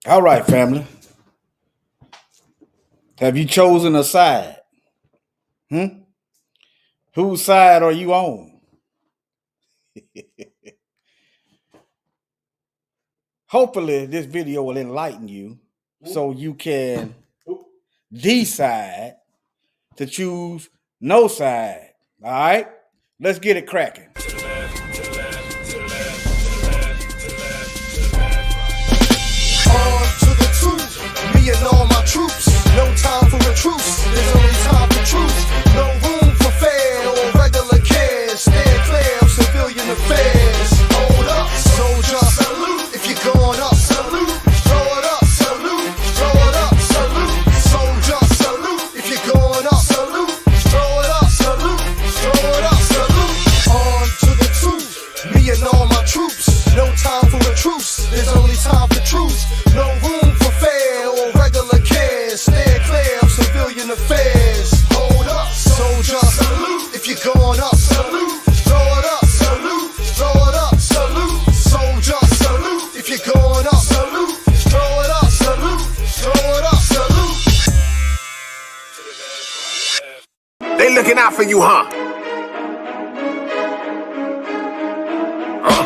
All right, family. Have you chosen a side? Whose side are you on? Hopefully, this video will enlighten you so you can decide to choose no side. All right? Let's get it cracking. And all my troops, no time for a truce, there's only time for truth. No room for fair or regular cares. Stand clear of civilian affairs. Hold up, soldier, salute. If you're going up, salute. Throw it up, salute. Throw it up, salute. Soldier, salute. If you're going up, salute. Throw it up, salute. Throw it up, salute. On to the truth, me and all my troops. No time for a truce, there's only time for truth. No room for fair or regular cares. Stand clear of civilian affairs. Hold up, soldier, salute. If you're going up, salute. Throw it up, salute. Throw it up, salute. Soldier, salute. If you're going up, salute. Throw it up, salute. Throw it up, salute. They looking out for you, huh?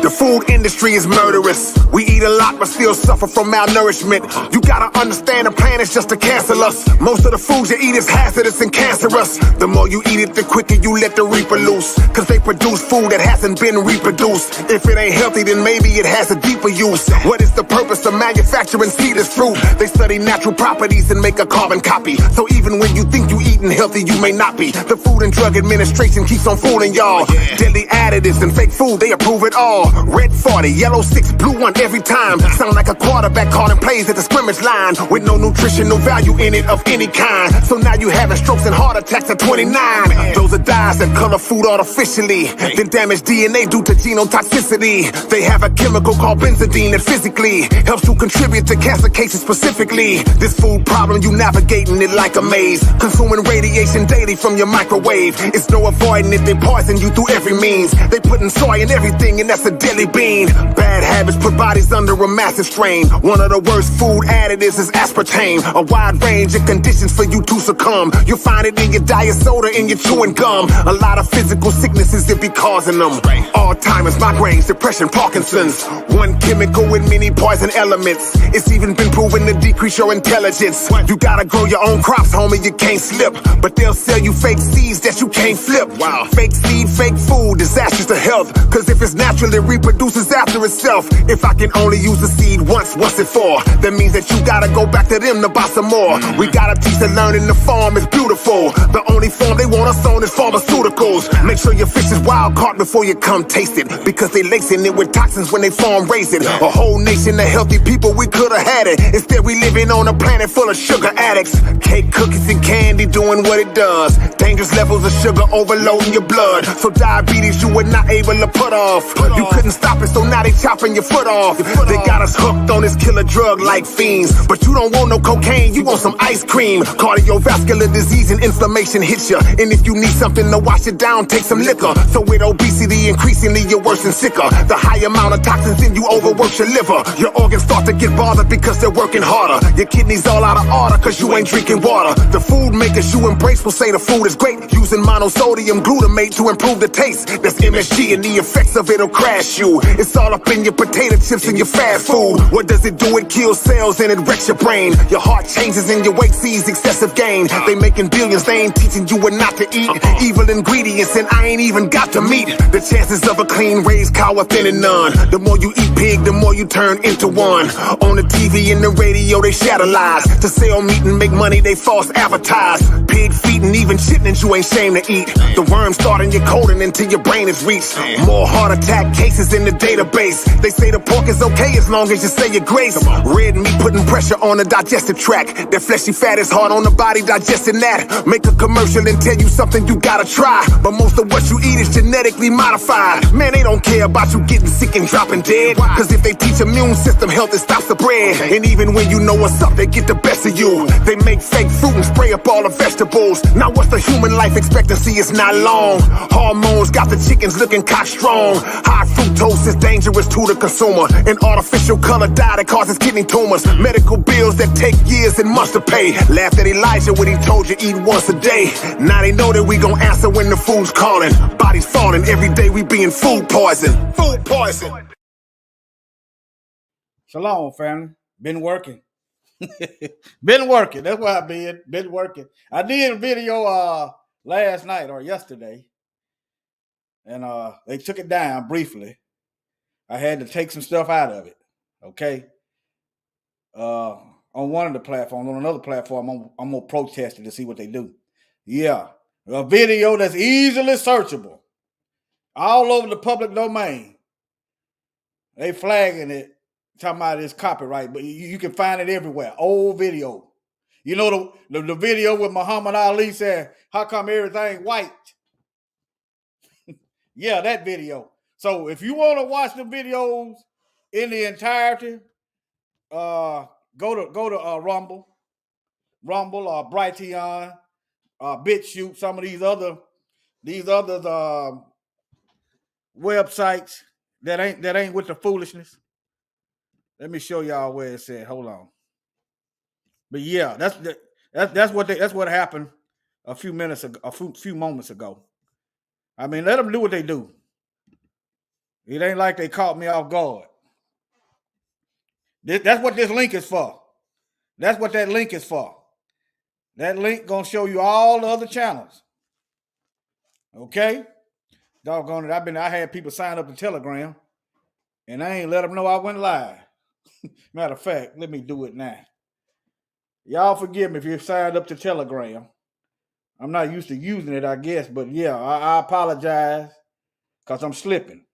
The food industry is murderous. We eat a lot but still suffer from malnourishment. You gotta understand the plan is just to cancel us. Most of the food you eat is hazardous and cancerous. The more you eat it, the quicker you let the reaper loose. Cause they produce food that hasn't been reproduced. If it ain't healthy, then maybe it has a deeper use. What is the purpose of manufacturing seedless fruit? They study natural properties and make a carbon copy. So even when you think you eating healthy, you may not be. The Food and Drug Administration keeps on fooling y'all. Deadly additives and fake food, they approve it all. Red 40, yellow 6, blue 1 every time. Sound like a quarterback calling plays at the scrimmage line with no nutritional value in it of any kind. So now you having strokes and heart attacks at 29. Those are dyes that color food artificially, then damage DNA due to genotoxicity. They have a chemical called benzodine that physically helps to contribute to cancer cases specifically. This food problem, you navigating it like a maze. Consuming radiation daily from your microwave. It's no avoiding it, they poison you through every means. They putting soy in everything and that's a deadly bean. Bad habits put bodies under a massive strain. One of the worst food additives is aspartame. A wide range of conditions for you to succumb. You'll find it in your diet soda, in your chewing gum. A lot of physical sicknesses that be causing them. Alzheimer's, migraines, depression, Parkinson's. One chemical with many poison elements. It's even been proven to decrease your intelligence. You gotta grow your own crops, homie, you can't slip. But they'll sell you fake seeds that you can't flip. Fake seed, fake food, disastrous to health. Cause if it's natural, it reproduces after itself. If I can only use the seed once, what's it for? That means that you gotta go back to them to buy some more. We gotta teach and learn in the farm is beautiful. The only farm they want us on is pharmaceuticals. Make sure your fish is wild caught before you come taste it. Because they lacing it with toxins when they farm raise it. A whole nation of healthy people, we could've had it. Instead we living on a planet full of sugar addicts. Cake, cookies, and candy doing what it does. Dangerous levels of sugar overloading your blood. So diabetes you were not able to put off. You couldn't stop it, so now they chopping your foot off. They got us hooked on this killer drug like fiends. But you don't want no cocaine, you want some ice cream. Cardiovascular disease and inflammation hits ya. And if you need something to wash it down, take some liquor. So with obesity increasingly you're worse and sicker. The high amount of toxins in you overworks your liver. Your organs start to get bothered because they're working harder. Your kidneys all out of order cause you ain't drinking water. The food makers you embrace will say the food is great. Using monosodium glutamate to improve the taste. That's MSG and the effects of it'll crash you. It's all up in your potato chips and your fast food. What does it do? It kills cells and it wrecks your brain. Your heart changes and your weight sees excessive gain. They making billions, they ain't teaching you what not to eat. Evil ingredients and I ain't even got to meet. The chances of a clean raised cow are thin and none. The more you eat pig, the more you turn into one. On the TV and the radio, they shatter lies. To sell meat and make money, they false advertise. Pig feet and even chitlins you ain't ashamed to eat. The worms start in your colon until your brain is reached. More heart attack cases in the database. They say the pork is okay as long as you say your grace. Red meat putting pressure on the digestive tract. That fleshy fat is hard on the body digesting that. Make a commercial and tell you something you gotta try. But most of what you eat is genetically modified. Man, they don't care about you getting sick and dropping dead. Cause if they teach immune system health and stops the bread. And even when you know what's up, they get the best of you. They make fake fruit and spray up all the vegetables. Now what's the human life expectancy? It's not long. Hormones got the chickens looking cock strong. High fructose is dangerous to the consumer. An artificial color dye that causes kidney tumors. Medical bills that take years and months to pay. Laughed at Elijah when he told you eat once a day. Now they know that we gon' answer when the food's calling. Bodies falling every day, we being food poison. Food poison. Shalom, family. Been working. Been working. That's why I've been working. I did a video last night or yesterday, and they took it down briefly. I had to take some stuff out of it. Okay. On one of the platforms, on another platform, I'm gonna protest it to see what they do. Yeah, a video that's easily searchable, all over the public domain. They flagging it, talking about it's copyright, but you can find it everywhere. Old video. You know the video with Muhammad Ali said, "How come everything white?" Yeah, that video. So if you want to watch the videos in the entirety, go to Rumble or Brighteon, BitChute, some of these other websites that ain't with the foolishness. Let me show y'all where it said. Hold on. But yeah, that's what happened a few moments ago. I mean, let them do what they do. It ain't like they caught me off guard. That's what this link is for. That's what that link is for. That link gonna show you all the other channels. Okay? Doggone it. I had people sign up to Telegram, and I ain't let them know I went live. Matter of fact, let me do it now. Y'all forgive me if you signed up to Telegram. I'm not used to using it, I guess, but yeah, I apologize because I'm slipping.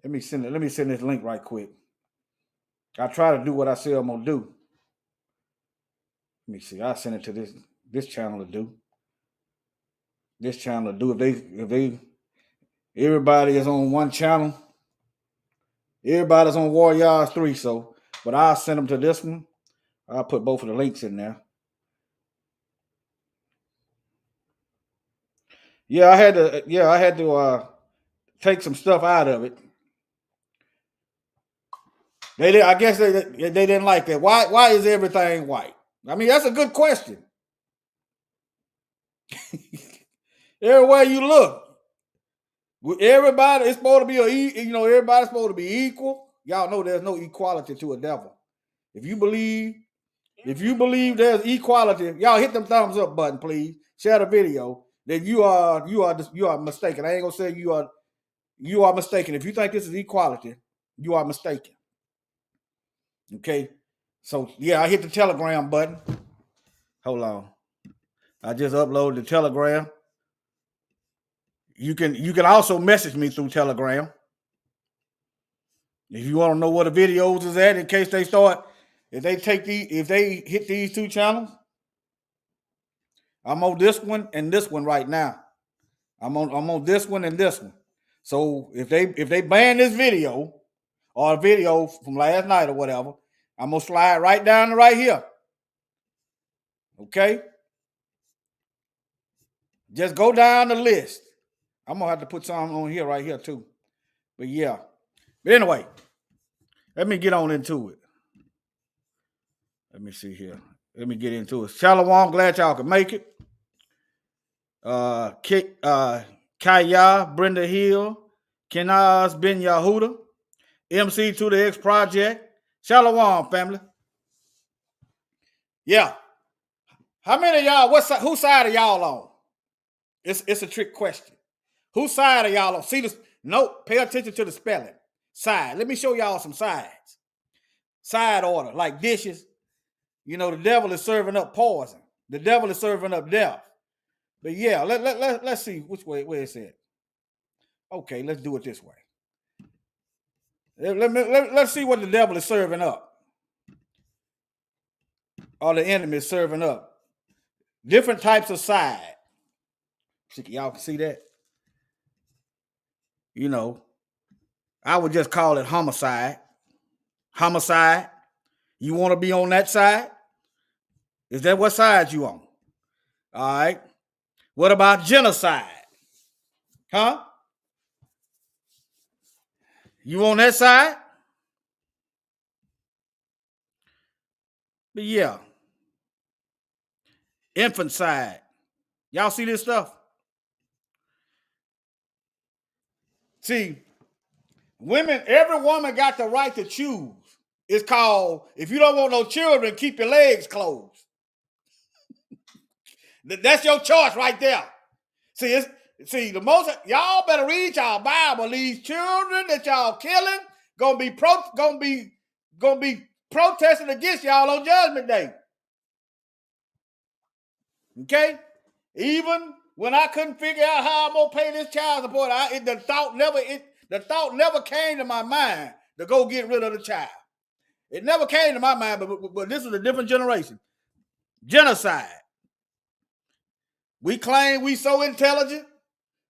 Let me send this link right quick. I try to do what I say I'm gonna do. Let me see. I'll send it to this channel to do. This channel to do. If they everybody is on one channel. Everybody's on Warriors 3, but I'll send them to this one. I'll put both of the links in there. Yeah, I had to take some stuff out of it. I guess they didn't like that. Why is everything white? I mean, that's a good question. Everywhere you look, everybody is supposed to be everybody's supposed to be equal. Y'all know there's no equality to a devil. If you believe there's equality, y'all hit them thumbs up button, please. Share the video. That you are mistaken. I ain't gonna say you are mistaken. If you think this is equality, you are mistaken. Okay. So yeah, I hit the Telegram button. Hold on. I just uploaded the Telegram. You can also message me through Telegram. If you want to know where the videos is at, in case they start, if they hit these two channels, I'm on this one and this one right now. I'm on this one and this one. So if they ban this video or a video from last night or whatever, I'm gonna slide right down to right here. Okay? Just go down the list. I'm gonna have to put some on here right here too. But yeah. But anyway, let me get on into it. Let me see here. Let me get into it. Shalom, glad y'all could make it. Kaya, Brenda Hill, Kenaz Ben Yahuda, MC to the X Project. Shalom, family. Yeah. How many of y'all, whose side are y'all on? It's a trick question. Whose side are y'all on? See this? Nope. Pay attention to the spelling. Side. Let me show y'all some sides. Side order, like dishes. You know, the devil is serving up poison. The devil is serving up death. But yeah, let's see which way where it's at. Okay, let's do it this way. Let's see what the devil is serving up. Or the enemy is serving up. Different types of side. Y'all can see that? You know, I would just call it homicide. Homicide. You want to be on that side? Is that what side you on? All right. What about genocide? Huh? You on that side? But yeah. Infanticide. Y'all see this stuff? See, women, every woman got the right to choose. It's called, if you don't want no children, keep your legs closed. That's your choice right there. See, the most y'all better read y'all Bible. These children that y'all killing gonna be protesting against y'all on Judgment Day. Okay, even when I couldn't figure out how I'm gonna pay this child support, the thought never came to my mind to go get rid of the child. It never came to my mind, but this is a different generation. Genocide. We claim we so intelligent.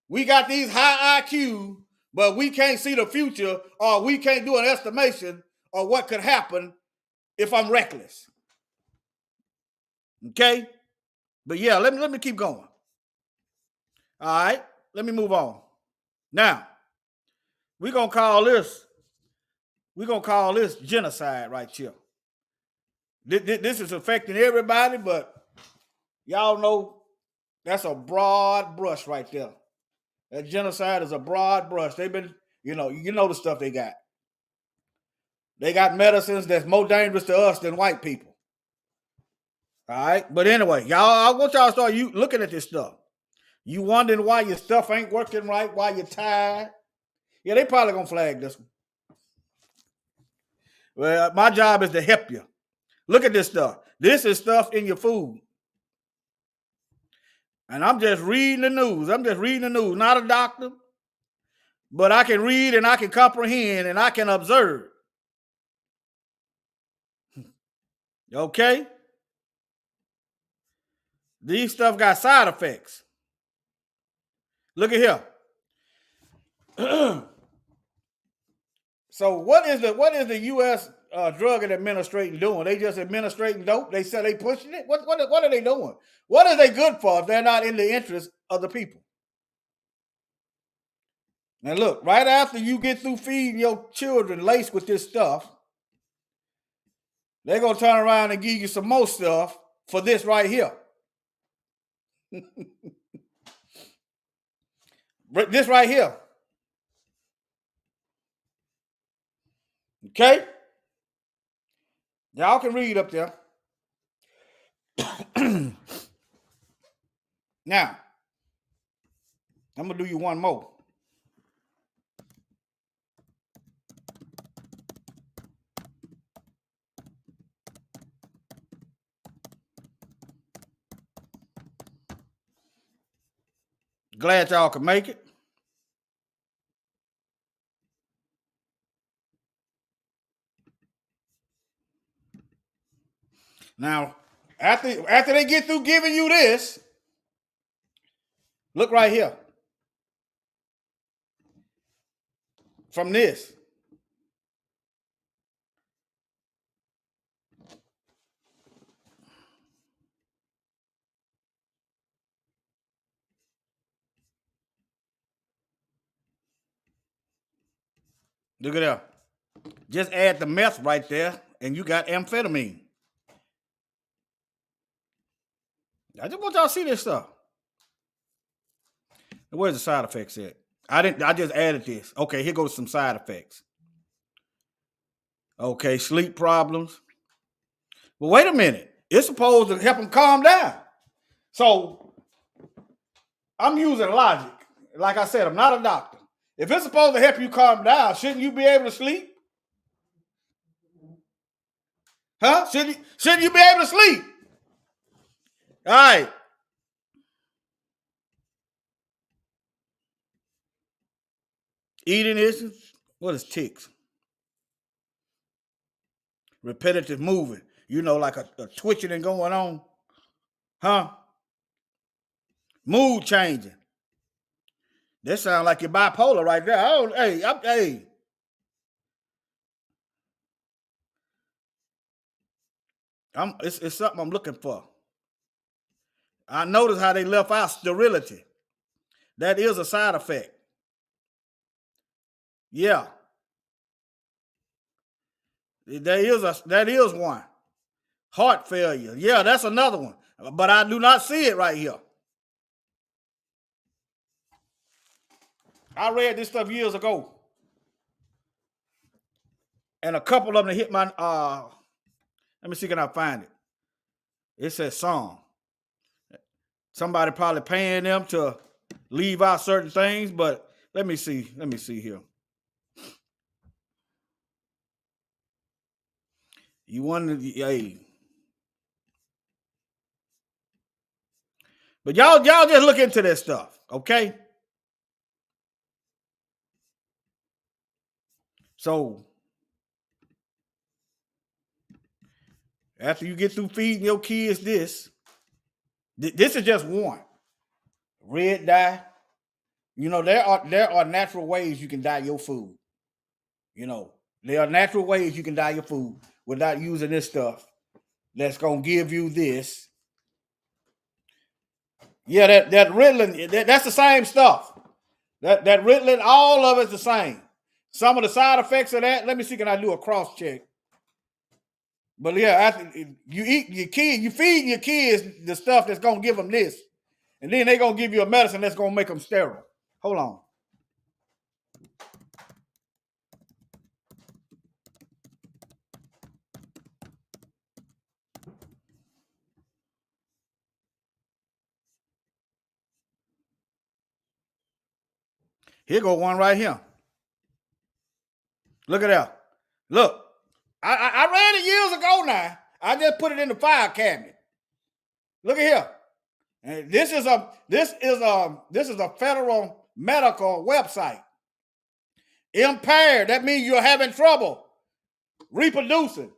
We got these high IQ, but we can't see the future, or we can't do an estimation of what could happen if I'm reckless. Okay? But yeah, let me keep going. All right, let me move on. Now, we're gonna call this genocide right here. This is affecting everybody, but y'all know that's a broad brush right there. That genocide is a broad brush. They've been, you know the stuff they got. They got medicines that's more dangerous to us than white people. All right. But anyway, y'all, I want y'all to start looking at this stuff. You wondering why your stuff ain't working right, why you're tired. Yeah, they probably gonna flag this one. Well, my job is to help you. Look at this stuff. This is stuff in your food. And I'm just reading the news. Not a doctor. But I can read and I can comprehend and I can observe. Okay? These stuff got side effects. Look at here. So what is the U.S. Drug Administration doing? They just administrating dope? They say they pushing it? What are they doing? What are they good for if they're not in the interest of the people? Now look, right after you get through feeding your children laced with this stuff, they're going to turn around and give you some more stuff for this right here. This right here. Okay? Y'all can read up there. Now, I'm going to do you one more. Glad y'all could make it. Now, after they get through giving you this, look right here. From this. Look at that. Just add the meth right there, and you got amphetamine. I just want y'all to see this stuff. Where's the side effects at? I just added this. Okay, here goes some side effects. Okay, sleep problems. Well, wait a minute. It's supposed to help them calm down. So I'm using logic. Like I said, I'm not a doctor. If it's supposed to help you calm down, shouldn't you be able to sleep? Huh? Shouldn't you be able to sleep? All right. Eating issues. What is tics? Repetitive moving. Like a twitching and going on. Huh? Mood changing. That sounds like you're bipolar right there. Hey. It's something I'm looking for. I noticed how they left out sterility. That is a side effect. Yeah, that is one. Heart failure. Yeah, that's another one. But I do not see it right here. I read this stuff years ago. And a couple of them hit my let me see, can I find it? It says song. Somebody probably paying them to leave out certain things, but let me see. Let me see here. You wonder, hey. But y'all just look into this stuff, okay? So after you get through feeding your kids this is just one. Red dye. You know, there are natural ways you can dye your food. You know, there are natural ways you can dye your food without using this stuff that's gonna give you this. Yeah, that Ritalin, that's the same stuff. That Ritalin, all of it's the same. Some of the side effects of that, let me see, can I do a cross check? But yeah, after you eat your kid, you feed your kids the stuff that's gonna give them this, and then they're gonna give you a medicine that's gonna make them sterile. Hold on. Here go one right here. Look at that. Look, I read it years ago now. I just put it in the file cabinet. Look at here. And this is a federal medical website. Impaired. That means you're having trouble reproducing.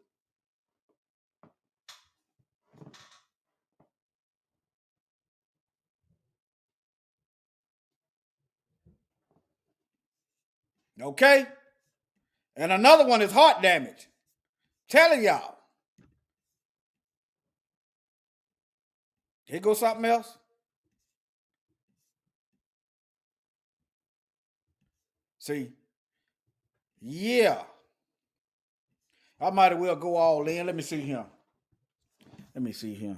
Okay? And another one is heart damage. Telling y'all. Here goes something else. See? Yeah. I might as well go all in. Let me see here. Let me see here.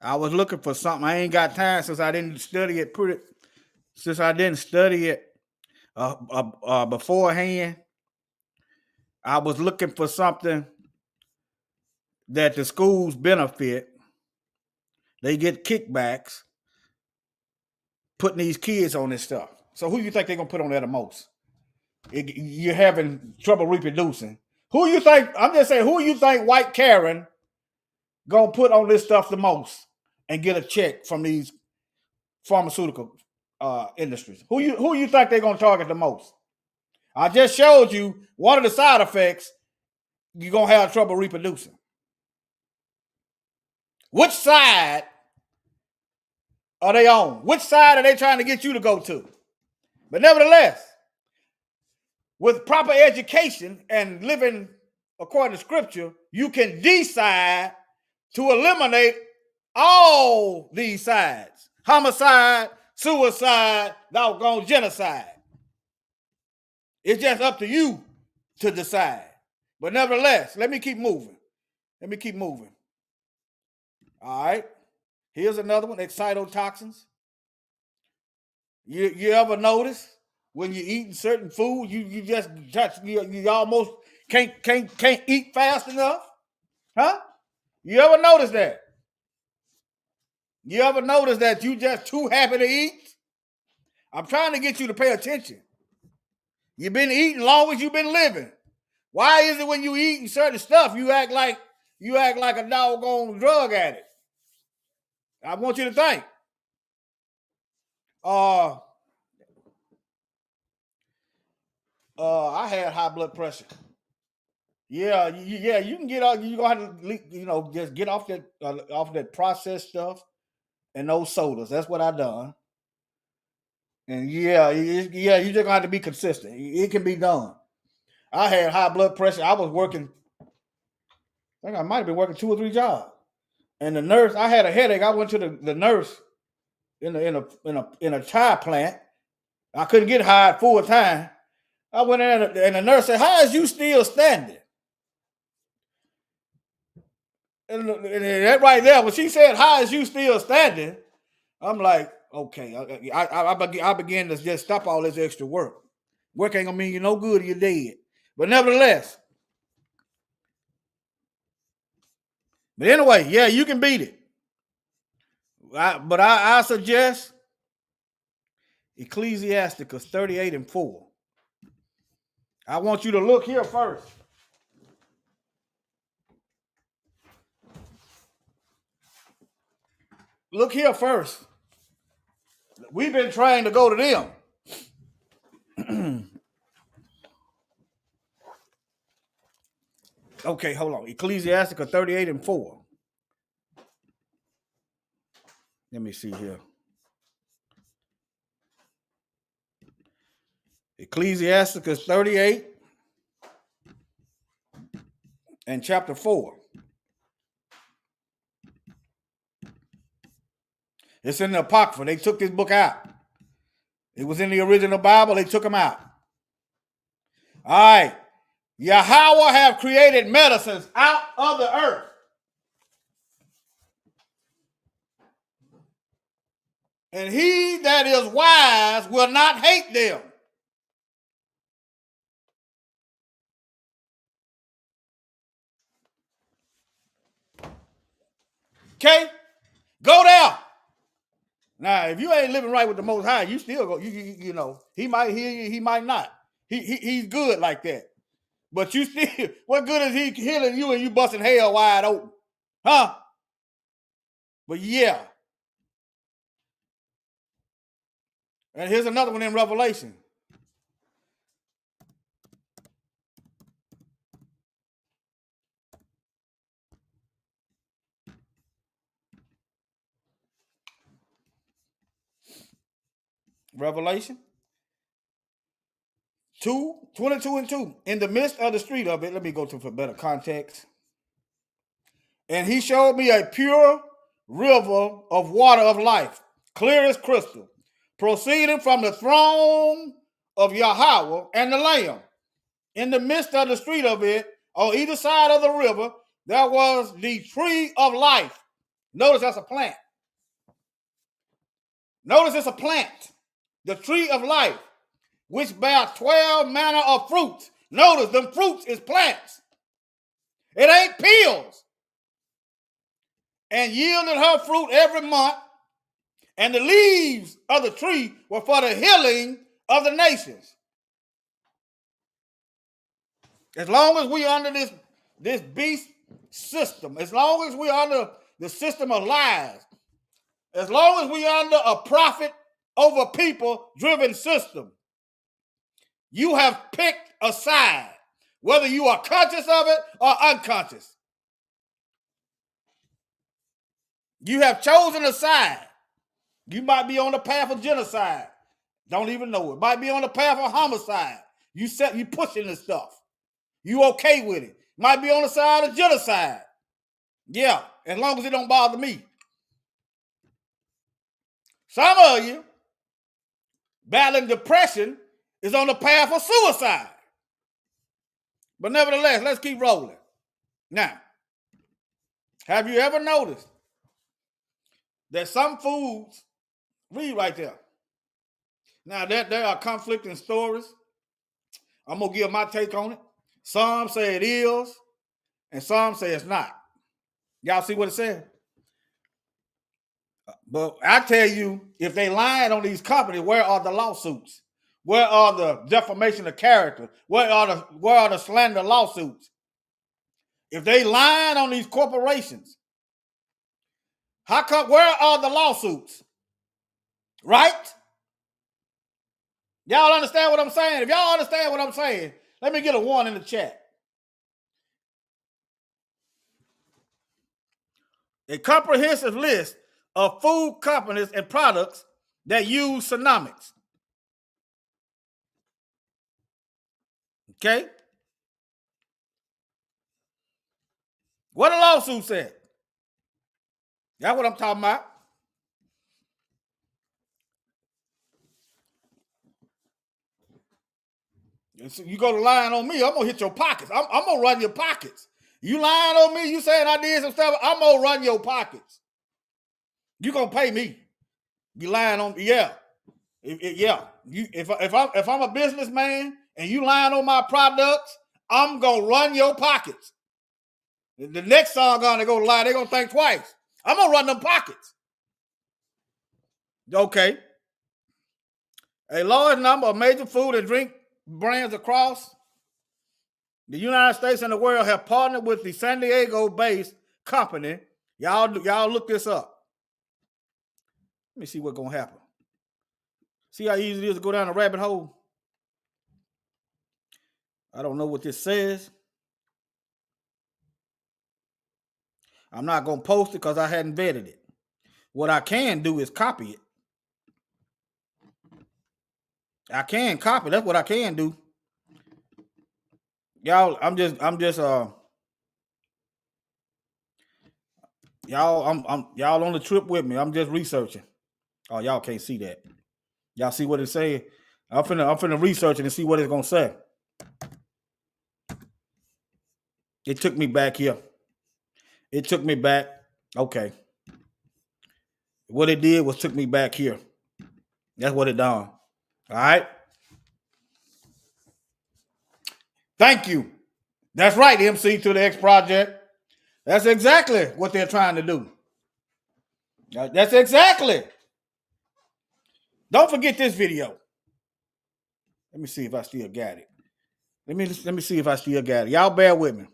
I was looking for something. I ain't got time since I didn't study it beforehand. I was looking for something that the schools benefit. They get kickbacks putting these kids on this stuff. So who you think they're gonna put on there the most? You're having trouble reproducing. Who you think? I'm just saying, who you think white Karen gonna put on this stuff the most and get a check from these pharmaceutical industries? Who you think they're gonna target the most? I just showed you one of the side effects. You're gonna have trouble reproducing. Which side are they on? Which side are they trying to get you to go to? But nevertheless, with proper education and living according to scripture, you can decide to eliminate all these sides. Homicide, suicide, doggone genocide. It's just up to you to decide. But nevertheless, let me keep moving. All right. Here's another one, excitotoxins. You ever notice when you're eating certain food, you almost can't eat fast enough? Huh? You ever notice that? You ever notice that you just too happy to eat? I'm trying to get you to pay attention. You've been eating long as you've been living. Why is it when you eating certain stuff, you act like a doggone drug addict? I want you to think. I had high blood pressure. Yeah, you can get off. You gonna have to, just get off that processed stuff and those sodas. That's what I done. And you just gonna have to be consistent. It can be done. I had high blood pressure. I was working. I think I might have been working 2 or 3 jobs. And the nurse, I had a headache. I went to the nurse in a tire plant. I couldn't get hired full time. I went in and the nurse said, "How is you still standing?" And that right there, when she said, "How is you still standing?" I'm like, okay. I began to just stop all this extra work. Work ain't gonna mean you no good if you're dead. But nevertheless, but anyway, yeah, you can beat it. But I suggest Ecclesiasticus 38:4. I want you to look here first. Look here first. We've been trying to go to them. Okay, hold on. Ecclesiasticus 38:4. Let me see here. Ecclesiasticus 38 and chapter 4. It's in the Apocrypha. They took this book out. It was in the original Bible. They took them out. All right. Yahweh have created medicines out of the earth. And he that is wise will not hate them. Okay? Go there. Now, if you ain't living right with the Most High, you still go. You know, he might hear you, he might not. He's good like that. But you still, what good is he healing you and you busting hell wide open? Huh? But yeah. And here's another one in Revelation. Revelation 22:2. In the midst of the street of it, let me go to for better context. And he showed me a pure river of water of life, clear as crystal, proceeding from the throne of Yahweh and the Lamb. In the midst of the street of it, on either side of the river, there was the tree of life. Notice that's a plant. Notice it's a plant. The tree of life, which bears 12 manner of fruits. Notice them fruits is plants. It ain't pills. And yielded her fruit every month. And the leaves of the tree were for the healing of the nations. As long as we under this beast system, as long as we under the system of lies, as long as we under a profit over people driven system, you have picked a side, whether you are conscious of it or unconscious. You have chosen a side. You might be on the path of genocide. Don't even know it. Might be on the path of homicide. You pushing this stuff. You okay with it. Might be on the side of genocide. Yeah, as long as it don't bother me. Some of you battling depression is on the path of suicide. But nevertheless, let's keep rolling. Now, have you ever noticed that some foods, read right there. Now, there are conflicting stories. I'm going to give my take on it. Some say it is, and some say it's not. Y'all see what it says? But I tell you, if they lying on these companies, where are the lawsuits? Where are the defamation of character? Where are the slander lawsuits? If they lying on these corporations, how come? Where are the lawsuits? Right? Y'all understand what I'm saying? If y'all understand what I'm saying, let me get a 1 in the chat. A comprehensive list of food companies and products that use Sonomics. Okay? What the lawsuit said? That's what I'm talking about. So you go to lying on me, I'm gonna hit your pockets. I'm gonna run your pockets. You lying on me, you saying I did some stuff, I'm gonna run your pockets. You gonna pay me. You lying on me, yeah. Yeah. If I'm a businessman and you lying on my products, I'm gonna run your pockets. The next song gonna go lie, they're gonna think twice. I'm gonna run them pockets. Okay. A large number of major food and drink brands across the United States and the world have partnered with the San Diego-based company. Y'all look this up. Let me see what's gonna happen. See how easy it is to go down a rabbit hole? I don't know what this says. I'm not gonna post it because I hadn't vetted it. What I can do is copy it. I can copy. That's what I can do. Y'all, I'm just y'all on the trip with me. I'm just researching. Oh, y'all can't see that. Y'all see what it's saying? I'm finna research it and see what it's gonna say. It took me back here. It took me back. Okay. What it did was took me back here. That's what it done. All right. Thank you. That's right, MC to the X Project. That's exactly what they're trying to do. That's exactly. Don't forget this video. Let me see if I still got it. Let me see if I still got it. Y'all bear with me.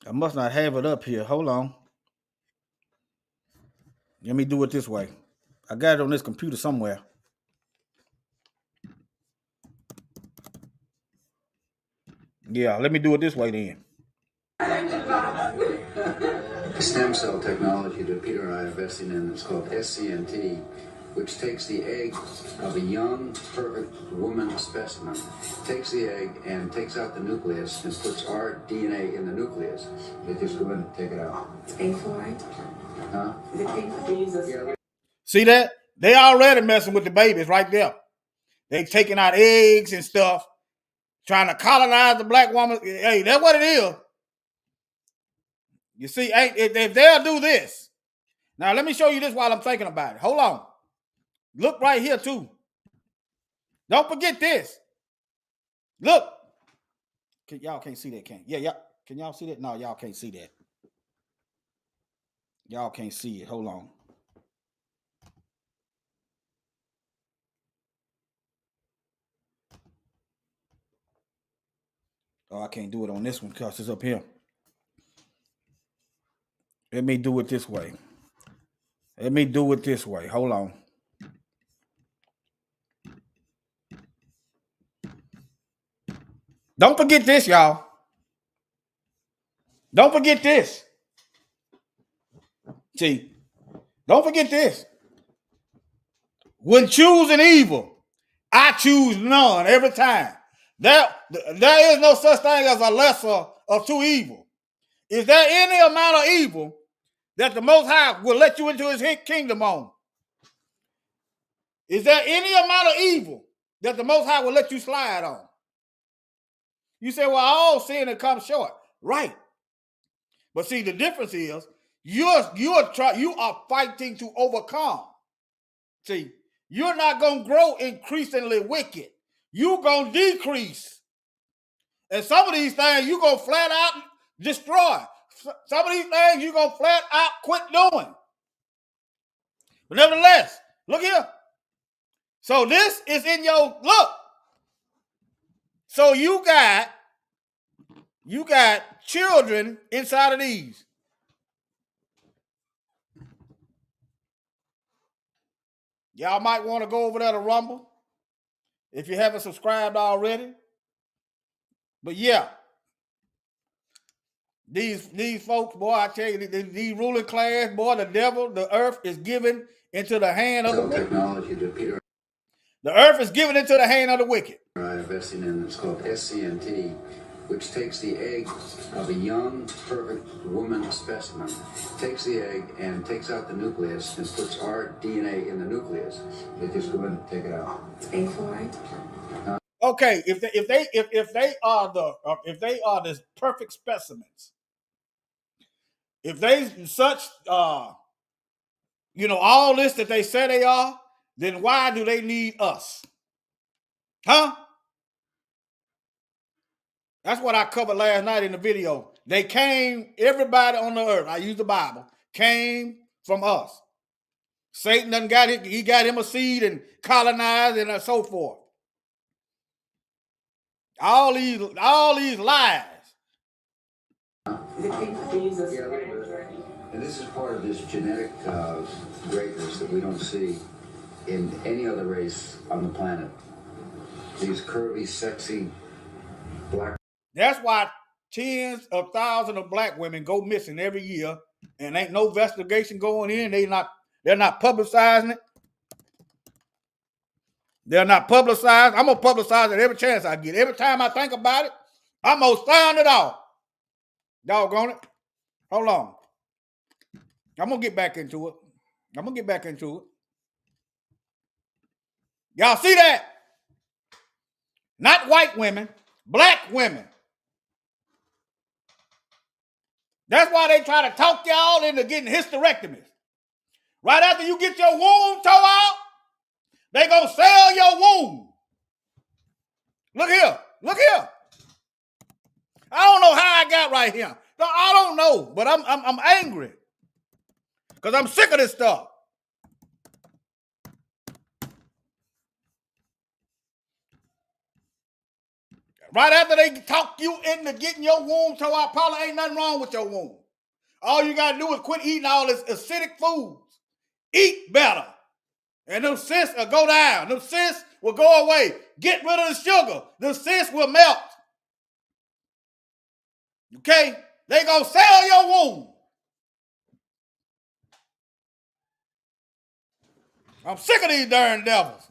I must not have it up here. Hold on. Let me do it this way. I got it on this computer somewhere. Yeah, let me do it this way then. The stem cell technology that Peter and I are investing in is called SCNT, which takes the egg of a young, perfect woman specimen, takes the egg and takes out the nucleus and puts our DNA in the nucleus. They just go in and take it out. It's painful, right? Huh? Is it painful to use this? Yeah. See that? They already messing with the babies right there. They taking out eggs and stuff, trying to colonize the black woman. Hey, that's what it is. You see, if they'll do this. Now, let me show you this while I'm thinking about it. Hold on. Look right here, too. Don't forget this. Look. Y'all can't see that, can you? Yeah. Can y'all see that? No, y'all can't see that. Y'all can't see it. Hold on. Oh, I can't do it on this one because it's up here. Let me do it this way. Hold on. Don't forget this, y'all. Don't forget this. See, don't forget this. When choosing evil, I choose none every time. There is no such thing as a lesser of two evil. Is there any amount of evil that the Most High will let you into his kingdom on? Is there any amount of evil that the Most High will let you slide on? You say, well, all sin and come short. Right. But see, the difference is you are fighting to overcome. See, you're not going to grow increasingly wicked. You're going to decrease. And some of these things you gonna flat out destroy. Some of these things you gonna flat out quit doing. But nevertheless, look here. So this is in your look. So you got children inside of these. Y'all might want to go over there to Rumble if you haven't subscribed already. But yeah, these folks, boy, I tell you, these ruling class, boy, the devil, the earth is given into the hand of the wicked. Technology that Peter The earth is given into the hand of the wicked. and I are investing in. It's called SCNT, which takes the egg of a young, perfect woman specimen, takes the egg and takes out the nucleus and puts our DNA in the nucleus. They just go in and take it out. A-flight. Okay, if they are the perfect specimens, if they such all this that they say they are, then why do they need us? Huh? That's what I covered last night in the video. They came, everybody on the earth, I use the Bible, came from us. Satan done got it, he got him a seed and colonized and so forth. All these lies. And this is part of this genetic greatness that we don't see in any other race on the planet. These curvy, sexy, black. That's why tens of thousands of black women go missing every year, and ain't no investigation going in. They're not publicizing it. They're not publicized. I'm gonna publicize it every chance I get. Every time I think about it, I'm gonna sound it off. Doggone it. Hold on. I'm gonna get back into it. Y'all see that? Not white women, black women. That's why they try to talk y'all into getting hysterectomies. Right after you get your womb tore out, they gonna sell your womb. Look here. I don't know how I got right here. No, I don't know, but I'm angry because I'm sick of this stuff. Right after they talk you into getting your womb tore out, probably ain't nothing wrong with your womb. All you gotta do is quit eating all this acidic foods. Eat better. And them cysts will go down. Them cysts will go away. Get rid of the sugar. The cysts will melt. Okay? They gonna sell your womb. I'm sick of these darn devils.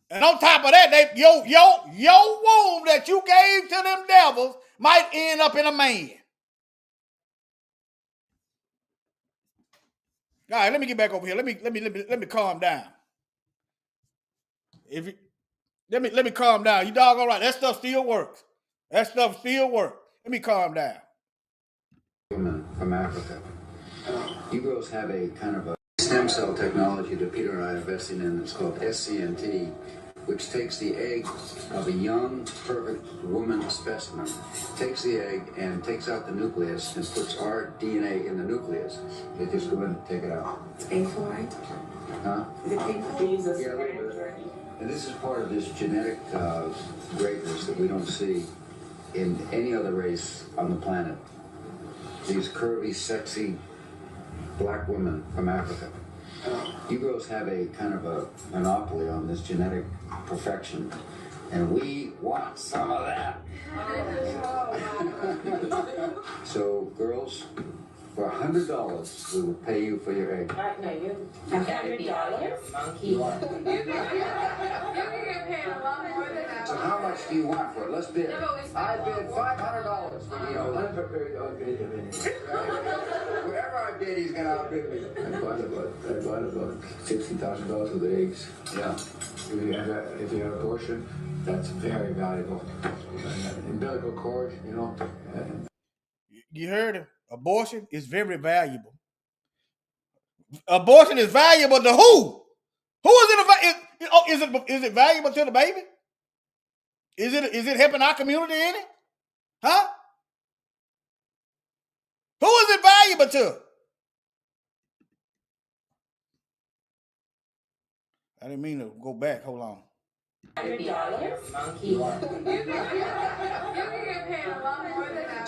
And on top of that, your womb that you gave to them devils might end up in a man. All right, let me get back over here. Let me calm down. Let me calm down. You dog all right? That stuff still works. Let me calm down. Women from Africa. You girls have a kind of a stem cell technology that Peter and I are investing in. It's called SCNT, which takes the egg of a young, perfect woman specimen, takes the egg and takes out the nucleus and puts our DNA in the nucleus. They just go in and take it out. A-flight. Huh? Jesus. Yeah, and this is part of this genetic greatness that we don't see in any other race on the planet. These curvy, sexy black women from Africa. You girls have a kind of a monopoly on this genetic perfection, and we want some of that. So, girls, for $100, we will pay you for your egg. $100? Monkey. So how much do you want for it? Let's bid. I bid $500 for the I'm prepared to outbid him anyway. Wherever I bid, he's gonna outbid me. I bought about $60,000 worth of eggs. Yeah. If you have abortion, that's very valuable. Umbilical cord, you know. You heard him. Abortion is very valuable. Abortion is valuable to who? Who is it? Is it valuable to the baby? Is it helping our community any? Huh? Who is it valuable to? I didn't mean to go back. Hold on. So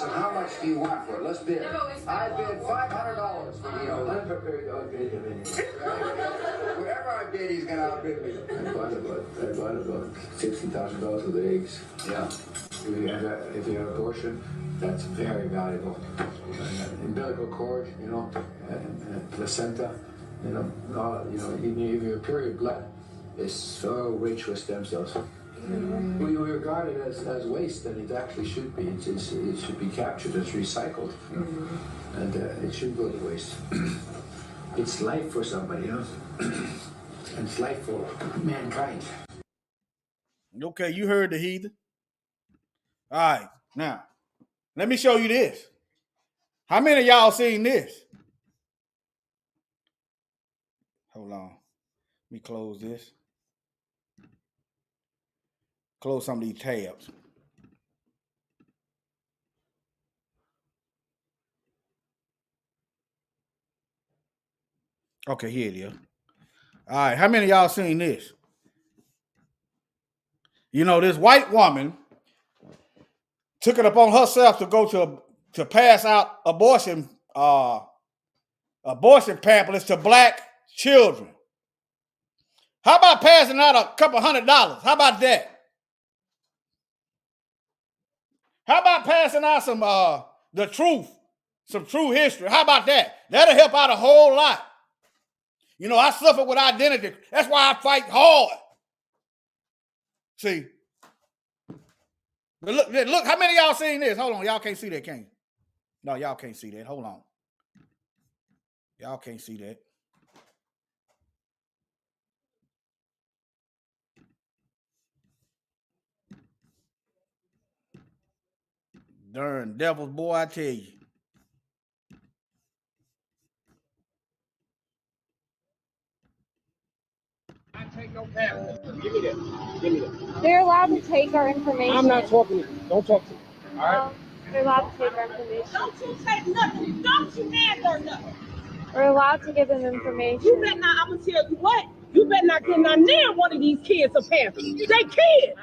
how much do you want for it? Let's bid. I bid $500 for the Olympic. Wherever I bid, he's going to outbid me. I bought about $60,000 worth of eggs. Yeah. If you have abortion, that's very valuable. Umbilical cord, and placenta, even your period blood is so rich with stem cells. Mm-hmm. When you regard it as waste, then it actually should be. It should be captured as recycled, and it should go to waste. It's life for somebody, and it's life for mankind. Okay, you heard the heathen. All right, now let me show you this. How many of y'all seen this? Hold on. Let me close this. Close some of these tabs. Okay, here it is. All right, how many of y'all seen this? This white woman took it upon herself to go to pass out abortion pamphlets to black children. How about passing out a couple $100? How about that? How about passing out some the truth, some true history? How about that? That'll help out a whole lot. I suffer with identity. That's why I fight hard. See? But look, how many of y'all seen this? Hold on, y'all can't see that, can you? No, y'all can't see that. Hold on. Y'all can't see that. Darn devils, boy, I tell you. I take no pamphlet. Give me that. Give me that. They're allowed to take our information. I'm not talking to you. Don't talk to me. All right? They're allowed to take our information. Don't you take nothing. Don't you answer nothing. We're allowed to give them information. You better not, I'm going to tell you what. You better not get near one of these kids a pamphlet. They kids.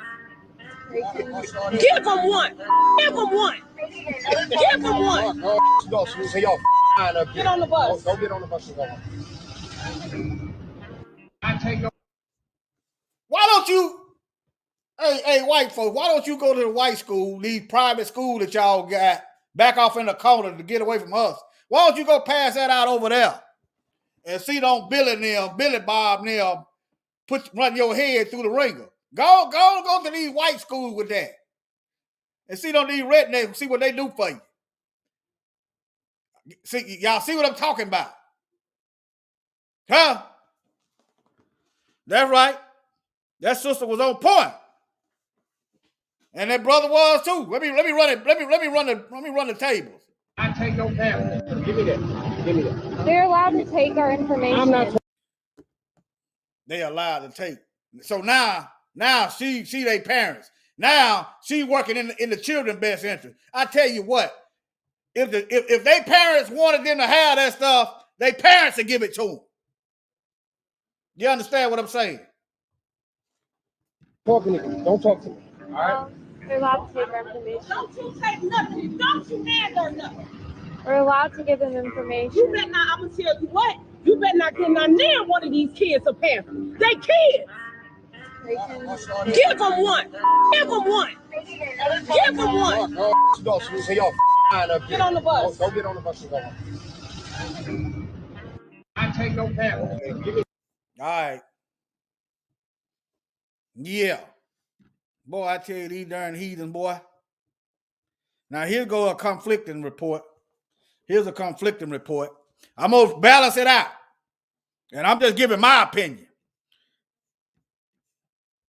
Give them one. Give them one. Give them one. Get on the bus. Don't get on the bus and go home. I take no. Why don't you, hey, white folks, why don't you go to the white school, these private school that y'all got back off in the corner to get away from us? Why don't you go pass that out over there and see don't Billy Bob and them run your head through the ringer? Go to these white schools with that. And see don't these rednecks, see what they do for you. See, y'all see what I'm talking about? Huh? That's right. That sister was on point. And that brother was too. Let me run the tables. I take no pamphlet. Give me that. Give me that. They're allowed to take our information. I'm not. They allowed to take. So now she their parents. Now she working in the children's best interest. I tell you what, if their parents wanted them to have that stuff, their parents would give it to them. You understand what I'm saying? Talking to me. Don't talk to me. All right? They're allowed to take our information. Don't you take nothing. Don't you answer nothing. We're allowed to give them information. You better not, I'm going to tell you what. You better not get near one of these kids a pamphlet. They kids. Give them one. Give them one. Give them one. Get on the bus. Don't get on the bus and go home. I take no pamphlet. All right. Yeah. Boy, I tell you, these darn heathen, boy. Now, here go a conflicting report. Here's a conflicting report. I'm going to balance it out. And I'm just giving my opinion.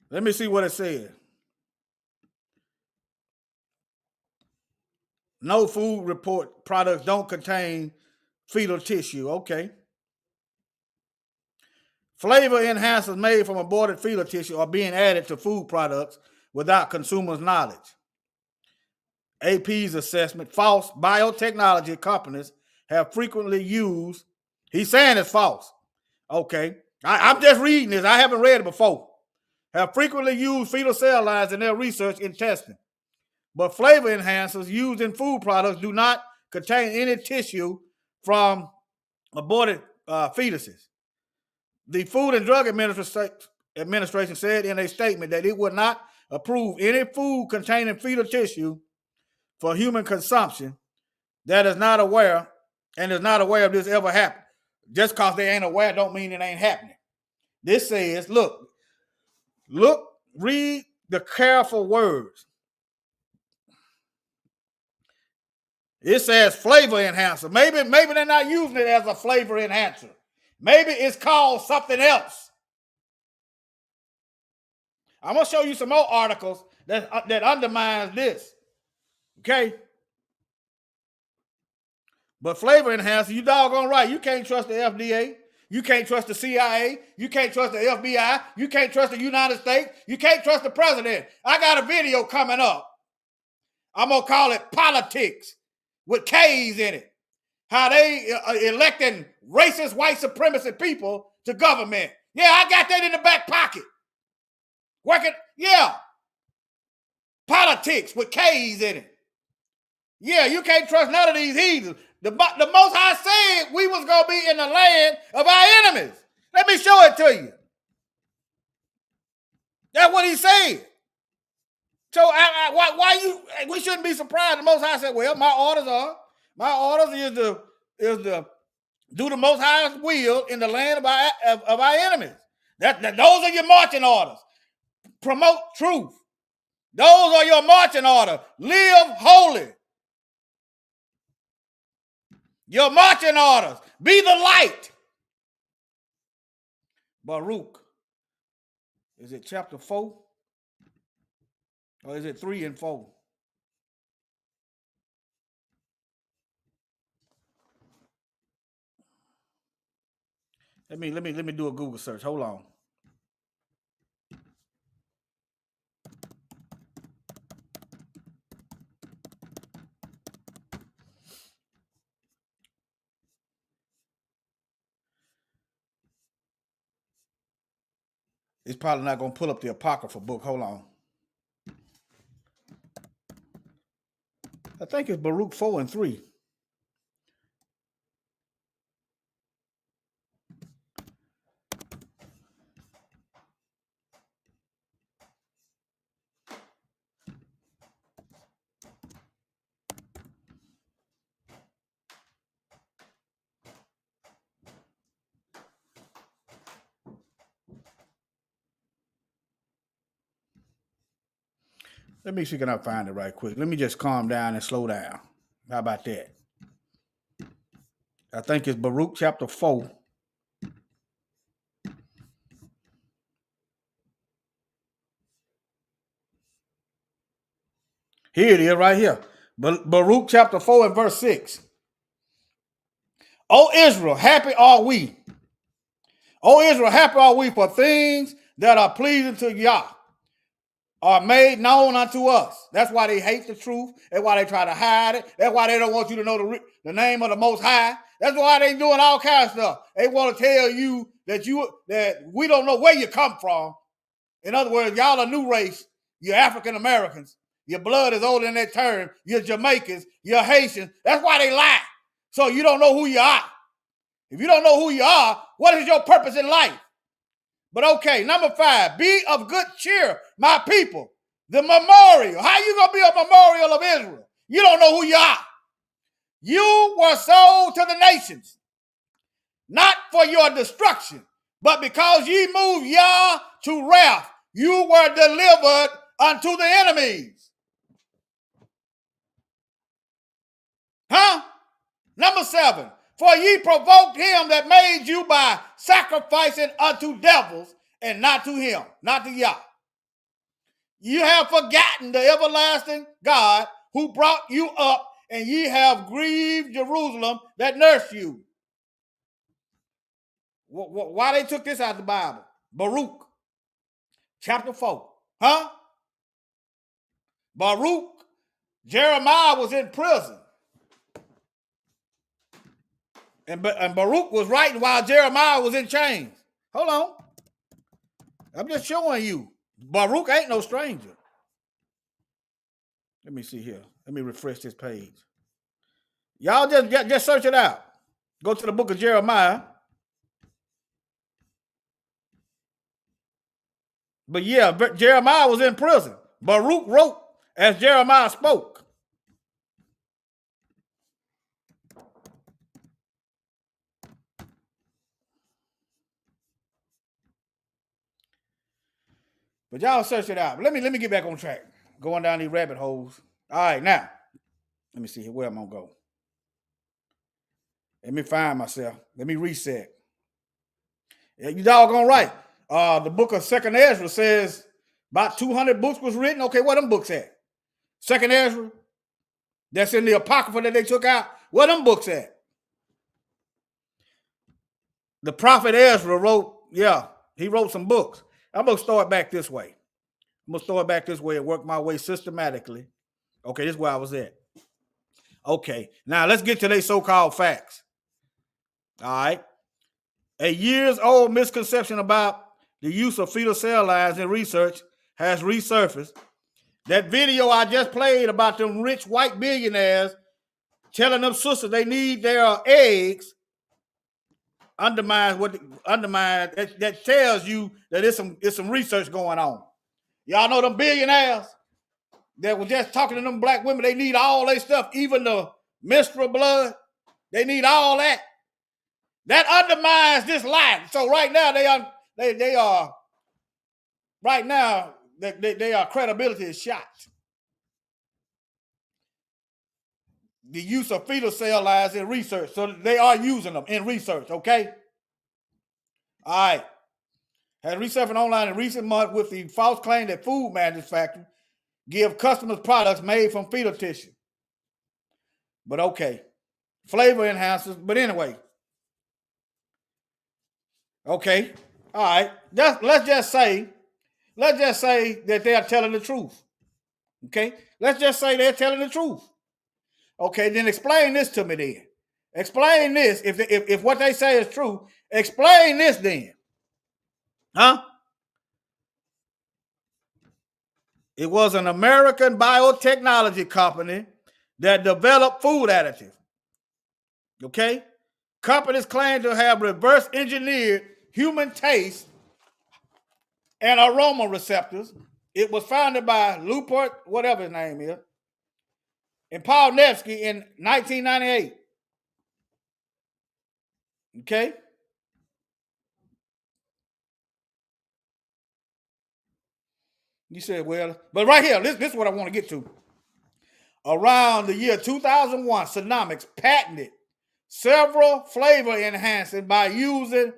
Let me see what it says. No food report products don't contain fetal tissue. Okay. Flavor enhancers made from aborted fetal tissue are being added to food products without consumers' knowledge. AP's assessment, false biotechnology companies have frequently used, he's saying it's false. Okay. I'm just reading this. I haven't read it before. Have frequently used fetal cell lines in their research and testing. But flavor enhancers used in food products do not contain any tissue from aborted fetuses. The Food and Drug Administration said in a statement that it would not approve any food containing fetal tissue for human consumption that is not aware of this ever happened. Just because they ain't aware don't mean it ain't happening. This says, look, read the careful words. It says flavor enhancer. Maybe they're not using it as a flavor enhancer. Maybe it's called something else. I'm going to show you some more articles that undermines this. Okay? But flavor enhancer, you doggone right. You can't trust the FDA. You can't trust the CIA. You can't trust the FBI. You can't trust the United States. You can't trust the president. I got a video coming up. I'm going to call it Politics with K's in it. How they electing racist white supremacist people to government. Yeah, I got that in the back pocket. Working, yeah. Politics with K's in it. Yeah, you can't trust none of these heathens. The Most High said we was going to be in the land of our enemies. Let me show it to you. That's what he said. So we shouldn't be surprised. The Most High said, well, my orders is to do the Most High's will in the land of our enemies. Those are your marching orders. Promote truth. Those are your marching orders. Live holy. Your marching orders. Be the light. Baruch. Is it chapter 4? Or is it 3 and 4? Let me do a Google search. Hold on. It's probably not going to pull up the Apocrypha book. Hold on. I think it's Baruch 4 and 3. Let me see, can I find it right quick? Let me just calm down and slow down. How about that? I think it's Baruch chapter 4. Here it is right here. Baruch chapter 4 and verse 6. O Israel, happy are we. O Israel, happy are we for things that are pleasing to Yah are made known unto us. That's why they hate the truth. That's why they try to hide it. That's why they don't want you to know the name of the Most High. That's why they doing all kinds of stuff. They want to tell you that we don't know where you come from. In other words, y'all a new race. You're African Americans. Your blood is older than that term. You're Jamaicans. You're Haitians. That's why they lie. So you don't know who you are. If you don't know who you are, what is your purpose in life? But okay, number 5, be of good cheer, my people. The memorial. How you going to be a memorial of Israel? You don't know who you are. You were sold to the nations, not for your destruction, but because ye moved Yah to wrath, you were delivered unto the enemies. Huh? Number 7, for ye provoked him that made you by sacrificing unto devils and not to him, not to Yah. You have forgotten the everlasting God who brought you up, and ye have grieved Jerusalem that nursed you. Why they took this out of the Bible? Baruch, chapter 4. Huh? Baruch, Jeremiah was in prison. And Baruch was writing while Jeremiah was in chains. Hold on. I'm just showing you. Baruch ain't no stranger. Let me see here. Let me refresh this page. Y'all just search it out. Go to the book of Jeremiah. But yeah, Jeremiah was in prison. Baruch wrote as Jeremiah spoke. But y'all search it out. But let me get back on track. Going down these rabbit holes. All right, now. Let me see here. Where I'm gonna go. Let me find myself. Let me reset. Yeah, you doggone right. The book of Second Ezra says about 200 books was written. Okay, where them books at? Second Ezra? That's in the Apocrypha that they took out. Where them books at? The prophet Ezra wrote, he wrote some books. I'm going to start back this way. And work my way systematically. Okay, this is where I was at. Okay, now let's get to these so-called facts. All right. A years-old misconception about the use of fetal cell lines in research has resurfaced. That video I just played about them rich white billionaires telling them sisters they need their eggs undermines that tells you that it's some research going on. Y'all know them billionaires that were just talking to them black women, they need all their stuff, even the menstrual blood. They need all that. That undermines this lie. So right now their credibility is shot. The use of fetal cell lines in research. So they are using them in research, okay? All right. Has resurfaced online in recent months with the false claim that food manufacturers give customers products made from fetal tissue. But okay. Flavor enhancers. But anyway. Okay. All right. Let's just say that they are telling the truth. Okay? Let's just say they're telling the truth. Okay, then explain this to me then. Explain this. If what they say is true, explain this then. Huh? It was an American biotechnology company that developed food additives. Okay? Companies claim to have reverse engineered human taste and aroma receptors. It was founded by Lupert, whatever his name is, and Paul Nevsky in 1998. Okay? You said, well, but right here, this is what I want to get to. Around the year 2001, Sonomics patented several flavor enhancers by using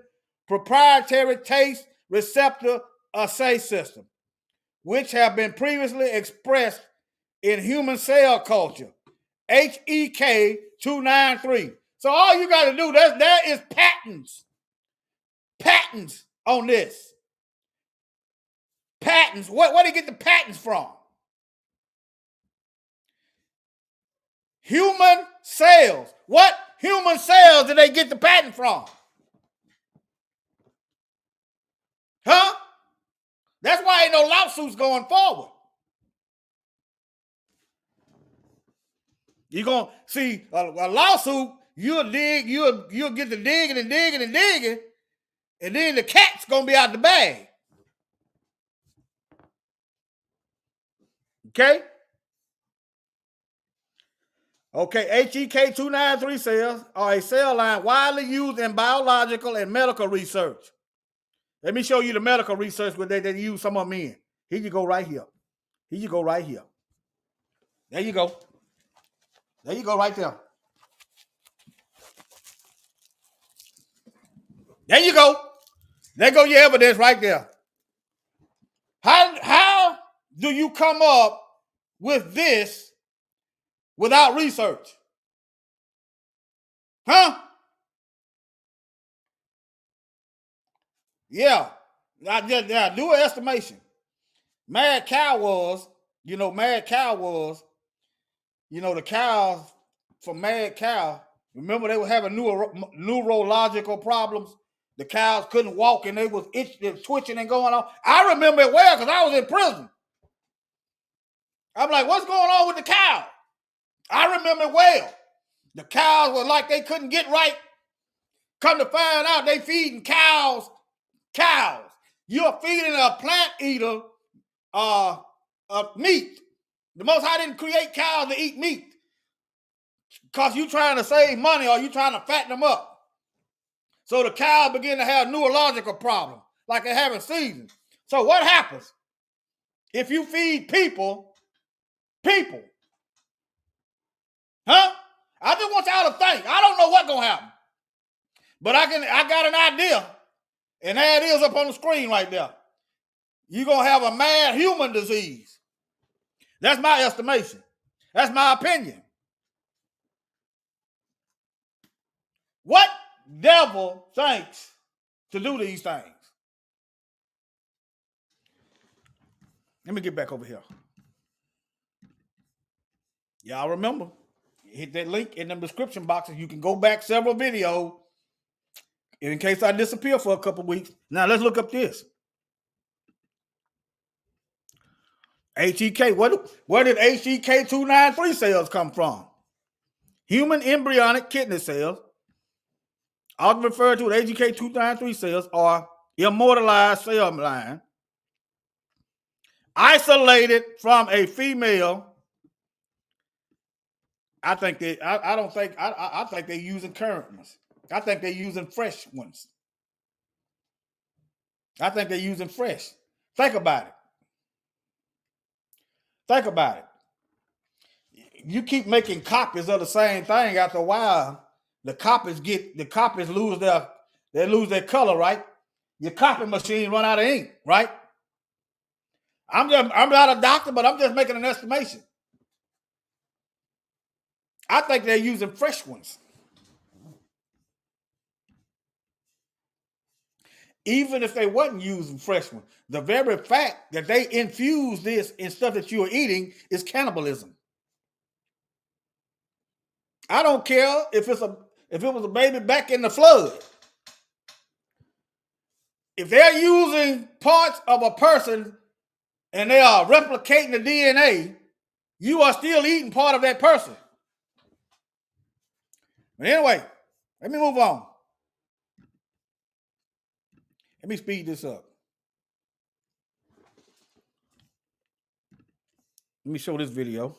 proprietary taste receptor assay system, which have been previously expressed in human cell culture, HEK 293. So all you got to do, there is patents on this. Patents. Where do you get the patents from? Human cells. What human cells did they get the patent from? Huh? That's why ain't no lawsuits going forward. You're going to see a lawsuit, you'll get to digging, and then the cat's going to be out the bag. Okay? Okay, HEK 293 cells are a cell line widely used in biological and medical research. Let me show you the medical research where they use some of them in. Here you go right here. There you go right there. There you go right there. There you go. There go your evidence right there. How do you come up with this without research? Huh? Yeah. Do an estimation. Mad cow was Mad Cow was, the cows from Mad Cow, remember they were having neurological problems. The cows couldn't walk and they was itching, twitching and going on. I remember it well because I was in prison. I'm like, what's going on with the cow? I remember it well. The cows were like they couldn't get right. Come to find out they feeding cows. You're feeding a plant eater meat. The Most High didn't create cows to eat meat because you trying to save money or you trying to fatten them up. So the cows begin to have neurological problems like they're having seizures. So what happens if you feed people? Huh? I just want y'all to think. I don't know what's gonna happen. But I got an idea. And there it is up on the screen right there. You're gonna have a mad human disease. That's my estimation. That's my opinion. What devil thinks to do these things? Let me get back over here. Y'all remember? Hit that link in the description boxes. You can go back several videos in case I disappear for a couple weeks. Now let's look up this. HEK. Where did HEK 293 cells come from? Human embryonic kidney cells, often referred to as HEK 293 cells, are immortalized cell line isolated from a female. I think I think they're using current ones. I think they're using fresh ones. I think they're using fresh. Think about it. You keep making copies of the same thing. After a while, the copies lose their color, right? Your copy machine run out of ink, right? I'm not a doctor, but I'm just making an estimation. I think they're using fresh ones. Even if they wasn't using fresh ones, the very fact that they infuse this in stuff that you are eating is cannibalism. I don't care if it was a baby back in the flood. If they're using parts of a person and they are replicating the DNA, you are still eating part of that person. But anyway, let me move on. Let me speed this up. Let me show this video.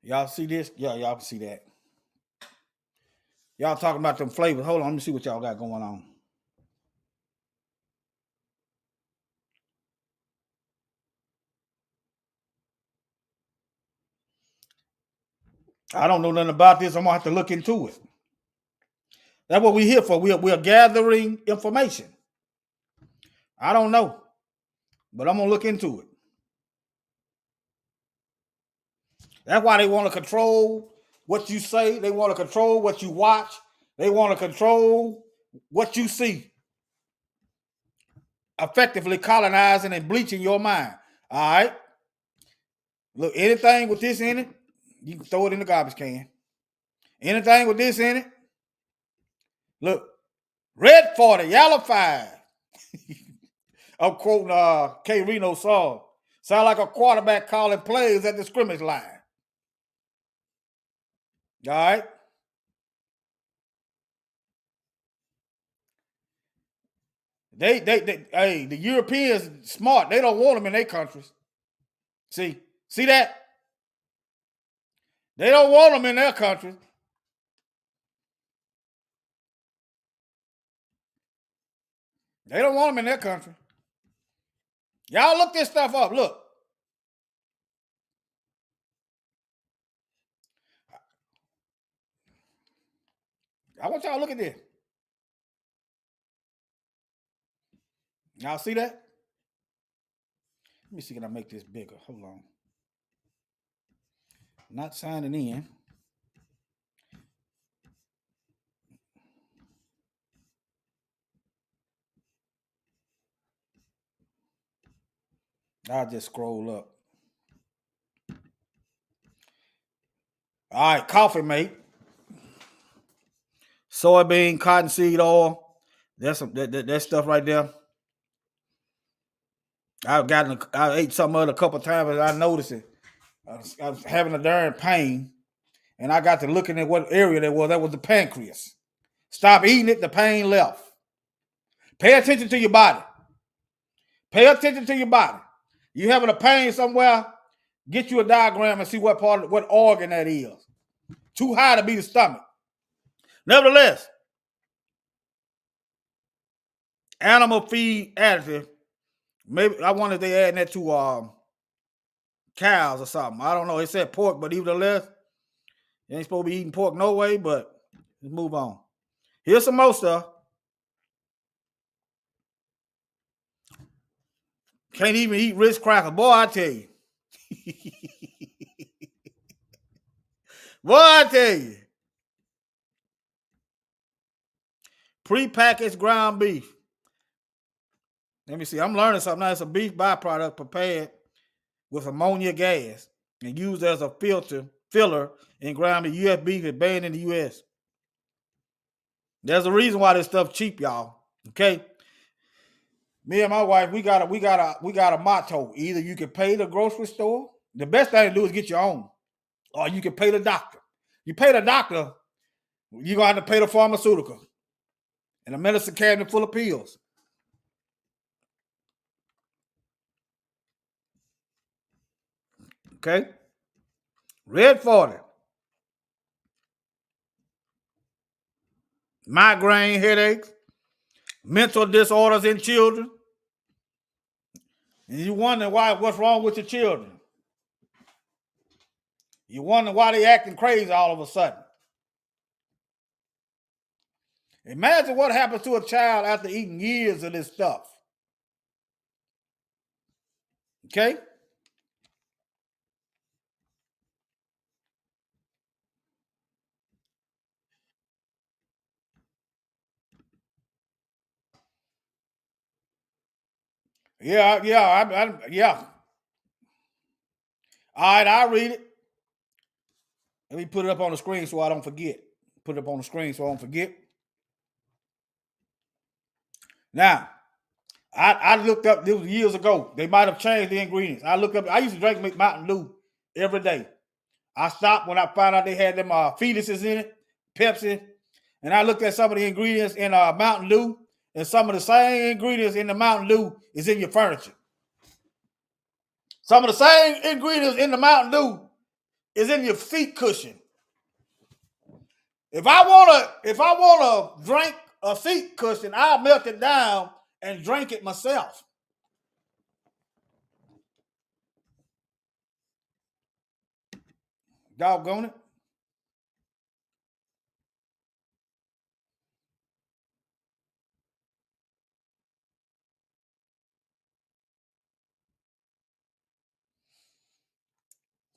Y'all see this? Yeah, y'all can see that. Y'all talking about them flavors. Hold on, let me see what y'all got going on. I don't know nothing about this. I'm gonna have to look into it. That's what we're here for. We're gathering information. I don't know, but I'm gonna look into it. That's why they want to control what you say. They want to control what you watch. They want to control what you see. Effectively colonizing and bleaching your mind. All right. Look, anything with this in it, you can throw it in the garbage can. Anything with this in it, look, red 40, yellow 5. I'm quoting K. Reno's song. Sound like a quarterback calling plays at the scrimmage line. All right. Hey, the Europeans smart. They don't want them in their countries. See that? They don't want them in their countries. They don't want them in their country. Y'all look this stuff up. Look. I want y'all to look at this. Y'all see that? Let me see, can I make this bigger? Hold on. Not signing in. I'll just scroll up. All right, coffee mate. Soybean, cottonseed oil. That's that stuff right there. I ate some of it a couple times and I noticed it. I was having a darn pain, and I got to looking at what area that was. That was the pancreas. Stop eating it, the pain left. Pay attention to your body. Pay attention to your body. You having a pain somewhere, get you a diagram and see what organ that is. Too high to be the stomach. Nevertheless, animal feed additive. Maybe I wonder if they adding that to cows or something. I don't know. It said pork, but nevertheless, you ain't supposed to be eating pork no way, but let's move on. Here's some more stuff. Can't even eat Ritz crackers. Boy, I tell you. Boy, I tell you. Prepackaged ground beef. Let me see. I'm learning something now. It's a beef byproduct prepared with ammonia gas and used as a filler in ground beef. U.S. beef is banned in the U.S. There's a reason why this stuff cheap, y'all. Okay. Me and my wife, we got a motto. Either you can pay the grocery store. The best thing to do is get your own, or you can pay the doctor. You pay the doctor, you're gonna have to pay the pharmaceutical and a medicine cabinet full of pills. Okay. Red 40. Migraine headaches, mental disorders in children. And you wonder what's wrong with your children. You wonder why they acting crazy all of a sudden. Imagine what happens to a child after eating years of this stuff. Okay? Yeah. All right, I'll read it. Let me put it up on the screen so I don't forget. Put it up on the screen so I don't forget. Now, I looked up, this was years ago. They might have changed the ingredients. I used to drink Mountain Dew every day. I stopped when I found out they had them fetuses in it, Pepsi. And I looked at some of the ingredients in Mountain Dew, and some of the same ingredients in the Mountain Dew is in your furniture. Some of the same ingredients in the Mountain Dew is in your seat cushion. If I wanna drink a seat cushion, I'll melt it down and drink it myself. Doggone it.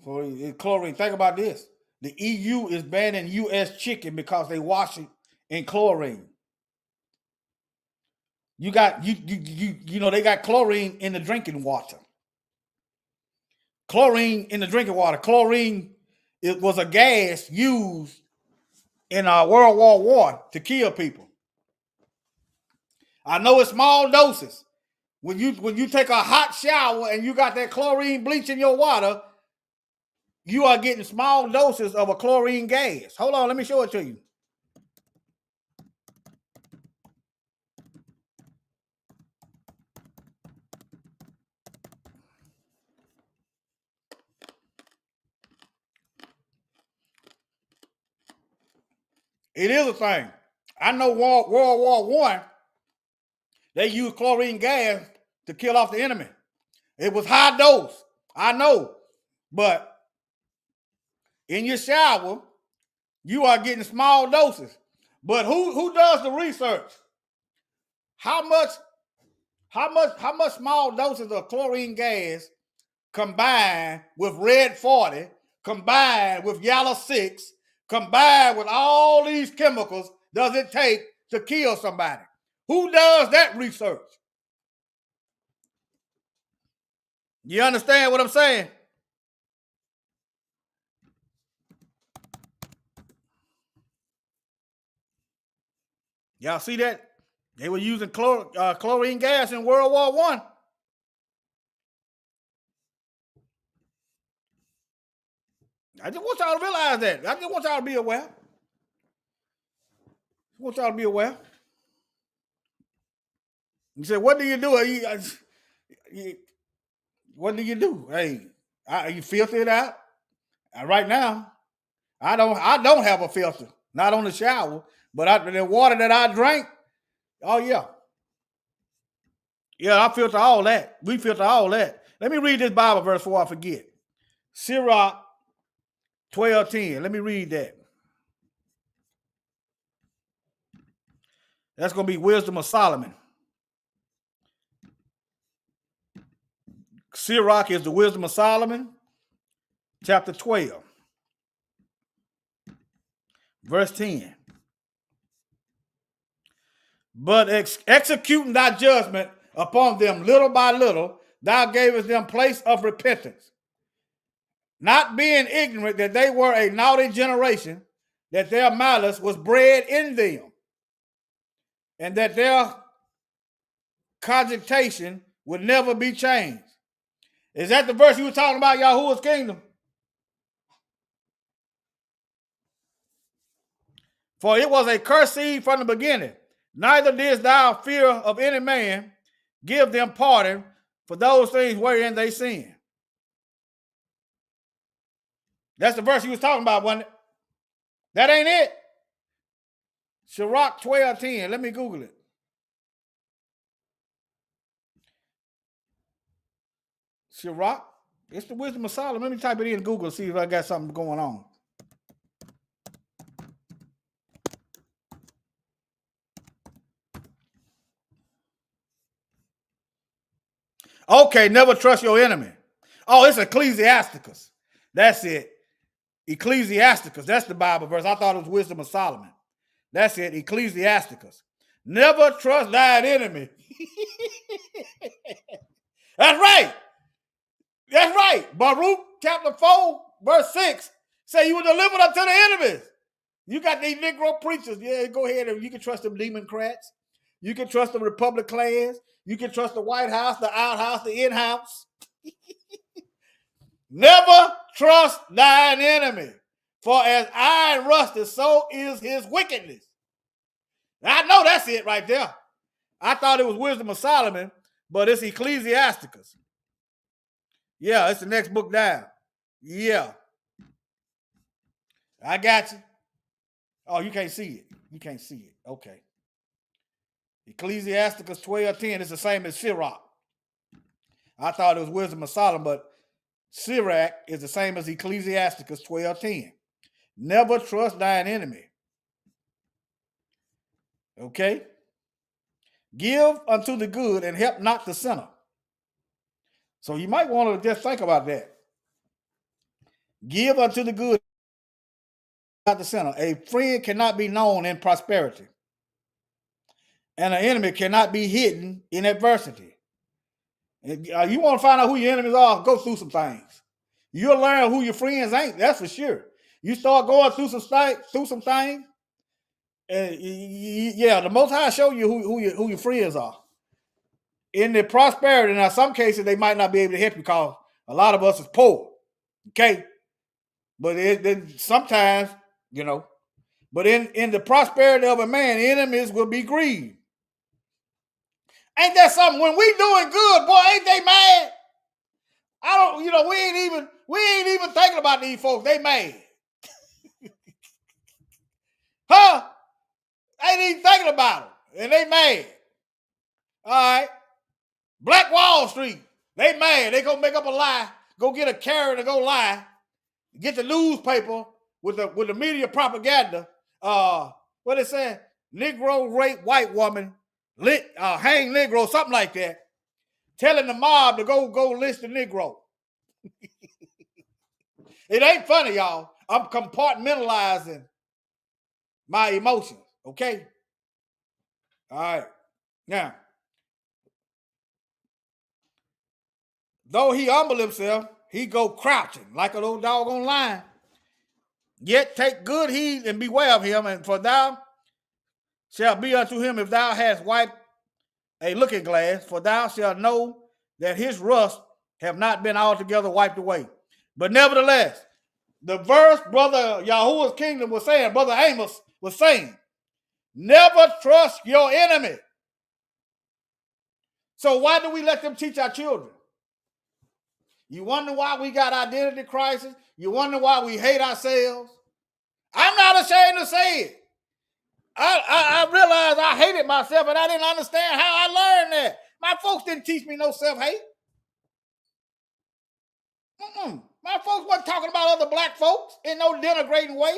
So chlorine. Think about this. The EU is banning U.S. chicken because they wash it in chlorine. You know they got chlorine in the drinking water. Chlorine in the drinking water. Chlorine, it was a gas used in World War I to kill people. I know it's small doses. When you take a hot shower and you got that chlorine bleach in your water, you are getting small doses of a chlorine gas. Hold on, let me show it to you. It is a thing. I know World War I, they used chlorine gas to kill off the enemy. It was high dose. I know. But in your shower, you are getting small doses. But who does the research? How much small doses of chlorine gas combined with red 40 combined with yellow 6, combined with all these chemicals does it take to kill somebody? Who does that research? You understand what I'm saying? Y'all see that? They were using chlorine gas in World War I. I just want y'all to realize that. I just want y'all to be aware. You say, what do you do? What do you do? Hey, you filter it out. Right now, I don't have a filter. Not on the shower, but the water that I drink. Oh yeah, I filter all that. We filter all that. Let me read this Bible verse before I forget. Sirach 12:10. Let me read that. That's going to be Wisdom of Solomon. Sirach is the Wisdom of Solomon, chapter 12, verse 10. But executing thy judgment upon them little by little, thou gavest them place of repentance. Not being ignorant that they were a naughty generation, that their malice was bred in them, and that their cogitation would never be changed. Is that the verse you were talking about, Yahuwah's kingdom? For it was a cursed seed from the beginning. Neither didst thou fear of any man give them pardon for those things wherein they sin. That's the verse he was talking about, wasn't it? That ain't it. Sirach 12:10. Let me Google it. Sirach. It's the Wisdom of Solomon. Let me type it in Google and see if I got something going on. Okay, never trust your enemy. Oh, it's Ecclesiasticus. That's it. Ecclesiasticus. That's the Bible verse. I thought it was Wisdom of Solomon. That's it. Ecclesiasticus. Never trust thine enemy. That's right. That's right. Baruch chapter 4, verse 6. Say you were delivered up to the enemies. You got these Negro preachers. Yeah, go ahead and you can trust them Democrats. You can trust the Republicans. You can trust the White House, the outhouse, the in-house. Never trust thine enemy. For as iron rusteth, so is his wickedness. I know that's it right there. I thought it was Wisdom of Solomon, but it's Ecclesiasticus. Yeah, it's the next book down. Yeah. I got you. Oh, you can't see it. You can't see it. Okay. Ecclesiasticus 12:10 is the same as Sirach. I thought it was Wisdom of Solomon, but Sirach is the same as Ecclesiasticus 12:10. Never trust thine enemy. Okay? Give unto the good and help not the sinner. So you might want to just think about that. Give unto the good, not the sinner. A friend cannot be known in prosperity, and an enemy cannot be hidden in adversity. You want to find out who your enemies are, go through some things. You'll learn who your friends ain't, that's for sure. You start going through some things, and the Most High show you who your friends are. In the prosperity, now some cases they might not be able to help you because a lot of us is poor. Okay? But then sometimes, but in the prosperity of a man, enemies will be grieved. Ain't that something? When we doing good, boy, ain't they mad? We ain't even thinking about these folks. They mad. Huh? Ain't even thinking about them. And they mad. All right. Black Wall Street. They mad. They gonna make up a lie. Go get a carrot and go lie. Get the newspaper with the media propaganda. What it say? Negro rape white woman, hang Negro, something like that. Telling the mob to go lynch the Negro. It ain't funny, y'all. I'm compartmentalizing my emotions. Okay. All right. Now, though he humble himself, he go crouching like an old doggone lion. Yet take good heed and beware of him, and for thou shalt be unto him if thou hast wiped a looking glass, for thou shalt know that his rust have not been altogether wiped away. But nevertheless, the verse Brother Yahuwah's Kingdom was saying, Brother Amos was saying, never trust your enemy. So why do we let them teach our children? You wonder why we got identity crisis? You wonder why we hate ourselves? I'm not ashamed to say it. I realized I hated myself and I didn't understand how I learned that. My folks didn't teach me no self-hate. My folks wasn't talking about other black folks in no denigrating way.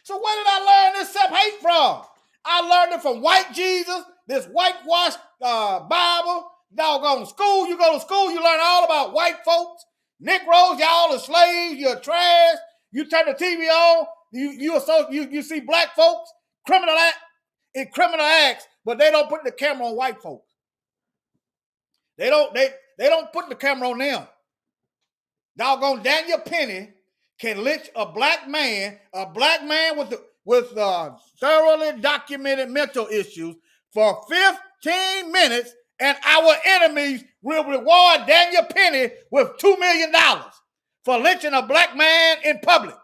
So where did I learn this self-hate from? I learned it from white Jesus, this whitewashed Bible. Doggone school. You go to school, you learn all about white folks. Negroes, y'all are slaves, you're trash. You turn the TV on, you see black folks, criminal acts, but they don't put the camera on white folks. They don't put the camera on them. Doggone Daniel Penny can lynch a black man with thoroughly documented mental issues for 15 minutes, and our enemies will reward Daniel Penny with $2 million for lynching a black man in public.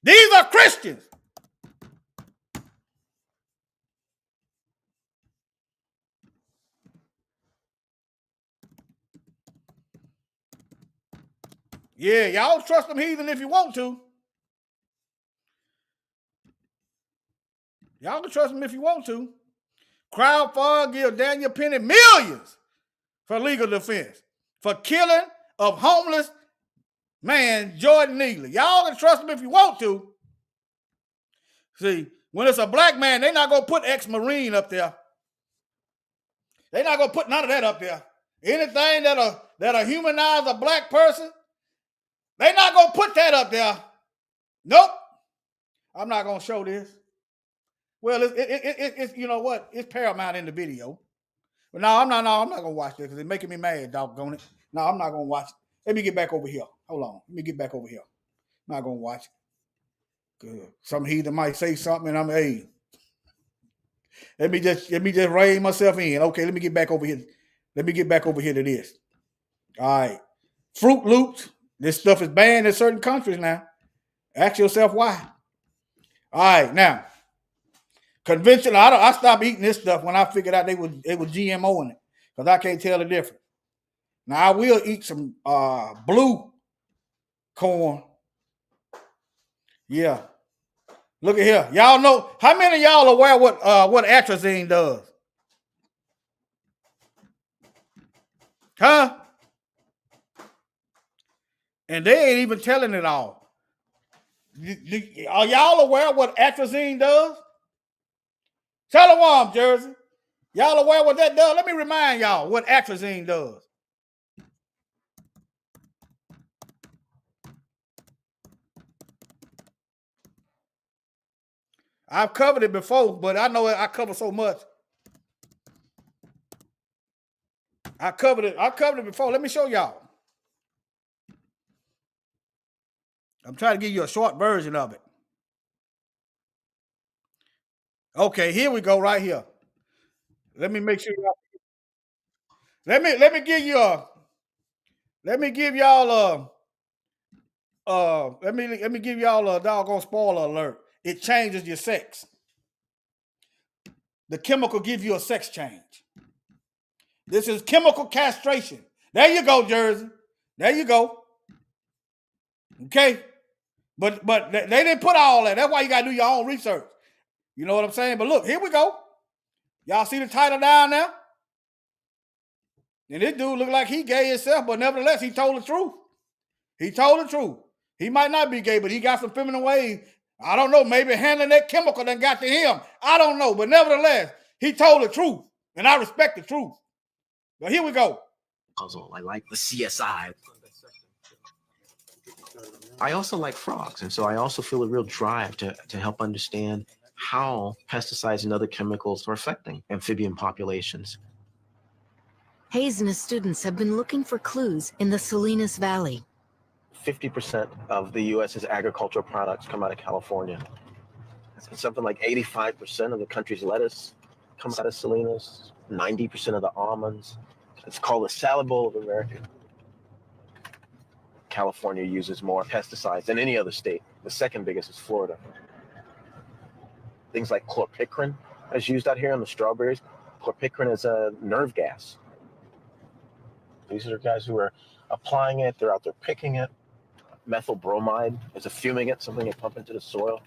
These are Christians. Yeah, y'all trust them heathen if you want to. Y'all can trust them if you want to. Crowdfund give Daniel Penny millions for legal defense for killing of homeless man Jordan Neely. Y'all can trust him if you want to. See, when it's a black man, they're not going to put ex-Marine up there. They're not going to put none of that up there. Anything that'll humanize a black person, they're not going to put that up there. Nope. I'm not going to show this. Well, it's you know what? It's paramount in the video. But no, I'm not going to watch this because it's making me mad, doggone it. No, I'm not going to watch it. Let me get back over here. Hold on. Let me get back over here. I'm not going to watch it. Good. Some heathen might say something and I'm, hey, let me just rein myself in. Okay, let me get back over here. Let me get back over here to this. All right. Fruit Loops. This stuff is banned in certain countries now. Ask yourself why. All right, now. Conventional, I stopped eating this stuff when I figured out they was GMO in it. Because I can't tell the difference. Now I will eat some blue corn. Yeah. Look at here. Y'all know, how many of y'all aware what atrazine does? Huh? And they ain't even telling it all. Are y'all aware what atrazine does? Shalom, Jersey. Y'all aware what that does? Let me remind y'all what atrazine does. I've covered it before, but I know I cover so much. I covered it before. Let me show y'all. I'm trying to give you a short version of it. Okay, here we go right here. Let me make sure y'all. Let me give you a. Let me give y'all a. Let me give y'all a doggone spoiler alert. It changes your sex. The chemical gives you a sex change. This is chemical castration. There you go, Jersey. There you go. Okay, but they didn't put all that. That's why you gotta do your own research. You know what I'm saying? But look, here we go. Y'all see the title down there? And this dude looked like he gay himself, but nevertheless, he told the truth. He told the truth. He might not be gay, but he got some feminine ways. I don't know. Maybe handling that chemical done got to him. I don't know. But nevertheless, he told the truth. And I respect the truth. But here we go. Puzzle, like the CSI I also like frogs, and so I also feel a real drive to help understand how pesticides and other chemicals are affecting amphibian populations. Hayes and his students have been looking for clues in the Salinas Valley. 50% of the U.S.'s agricultural products come out of California. Something like 85% of the country's lettuce comes out of Salinas, 90% of the almonds. It's called the salad bowl of America. California uses more pesticides than any other state. The second biggest is Florida. Things like chlorpicrin is used out here on the strawberries. Chlorpicrin is a nerve gas. These are guys who are applying it. They're out there picking it. Methyl bromide is a fumigant, something you pump into the soil.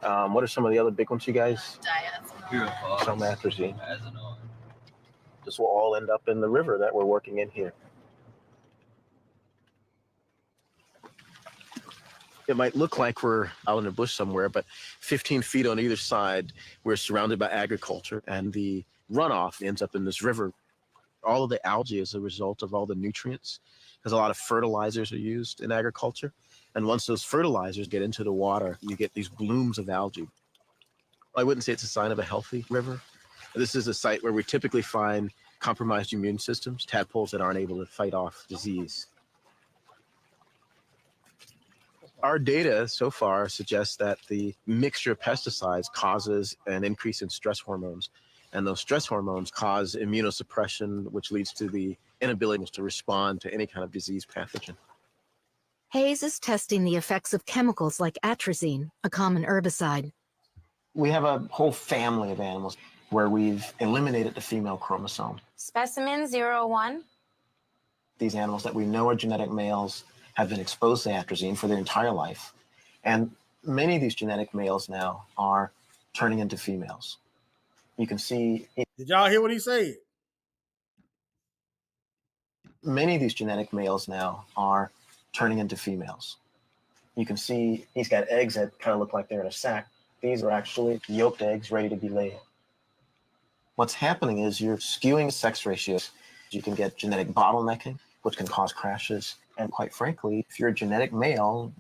What are some of the other big ones, you guys? Some atrazine. This will all end up in the river that we're working in here. It might look like we're out in the bush somewhere, but 15 feet on either side, we're surrounded by agriculture, and the runoff ends up in this river. All of the algae is a result of all the nutrients, because a lot of fertilizers are used in agriculture. And once those fertilizers get into the water, you get these blooms of algae. I wouldn't say it's a sign of a healthy river. This is a site where we typically find compromised immune systems, tadpoles that aren't able to fight off disease. Our data so far suggests that the mixture of pesticides causes an increase in stress hormones, and those stress hormones cause immunosuppression, which leads to the inability to respond to any kind of disease pathogen. Hayes is testing the effects of chemicals like atrazine, a common herbicide. We have a whole family of animals where we've eliminated the female chromosome. Specimen 01. These animals that we know are genetic males have been exposed to atrazine for their entire life. And many of these genetic males now are turning into females. You can see... Did y'all hear what he said? Many of these genetic males now are turning into females. You can see he's got eggs that kind of look like they're in a sack. These are actually yolked eggs ready to be laid. What's happening is you're skewing sex ratios. You can get genetic bottlenecking, which can cause crashes. And quite frankly, if you're a genetic male,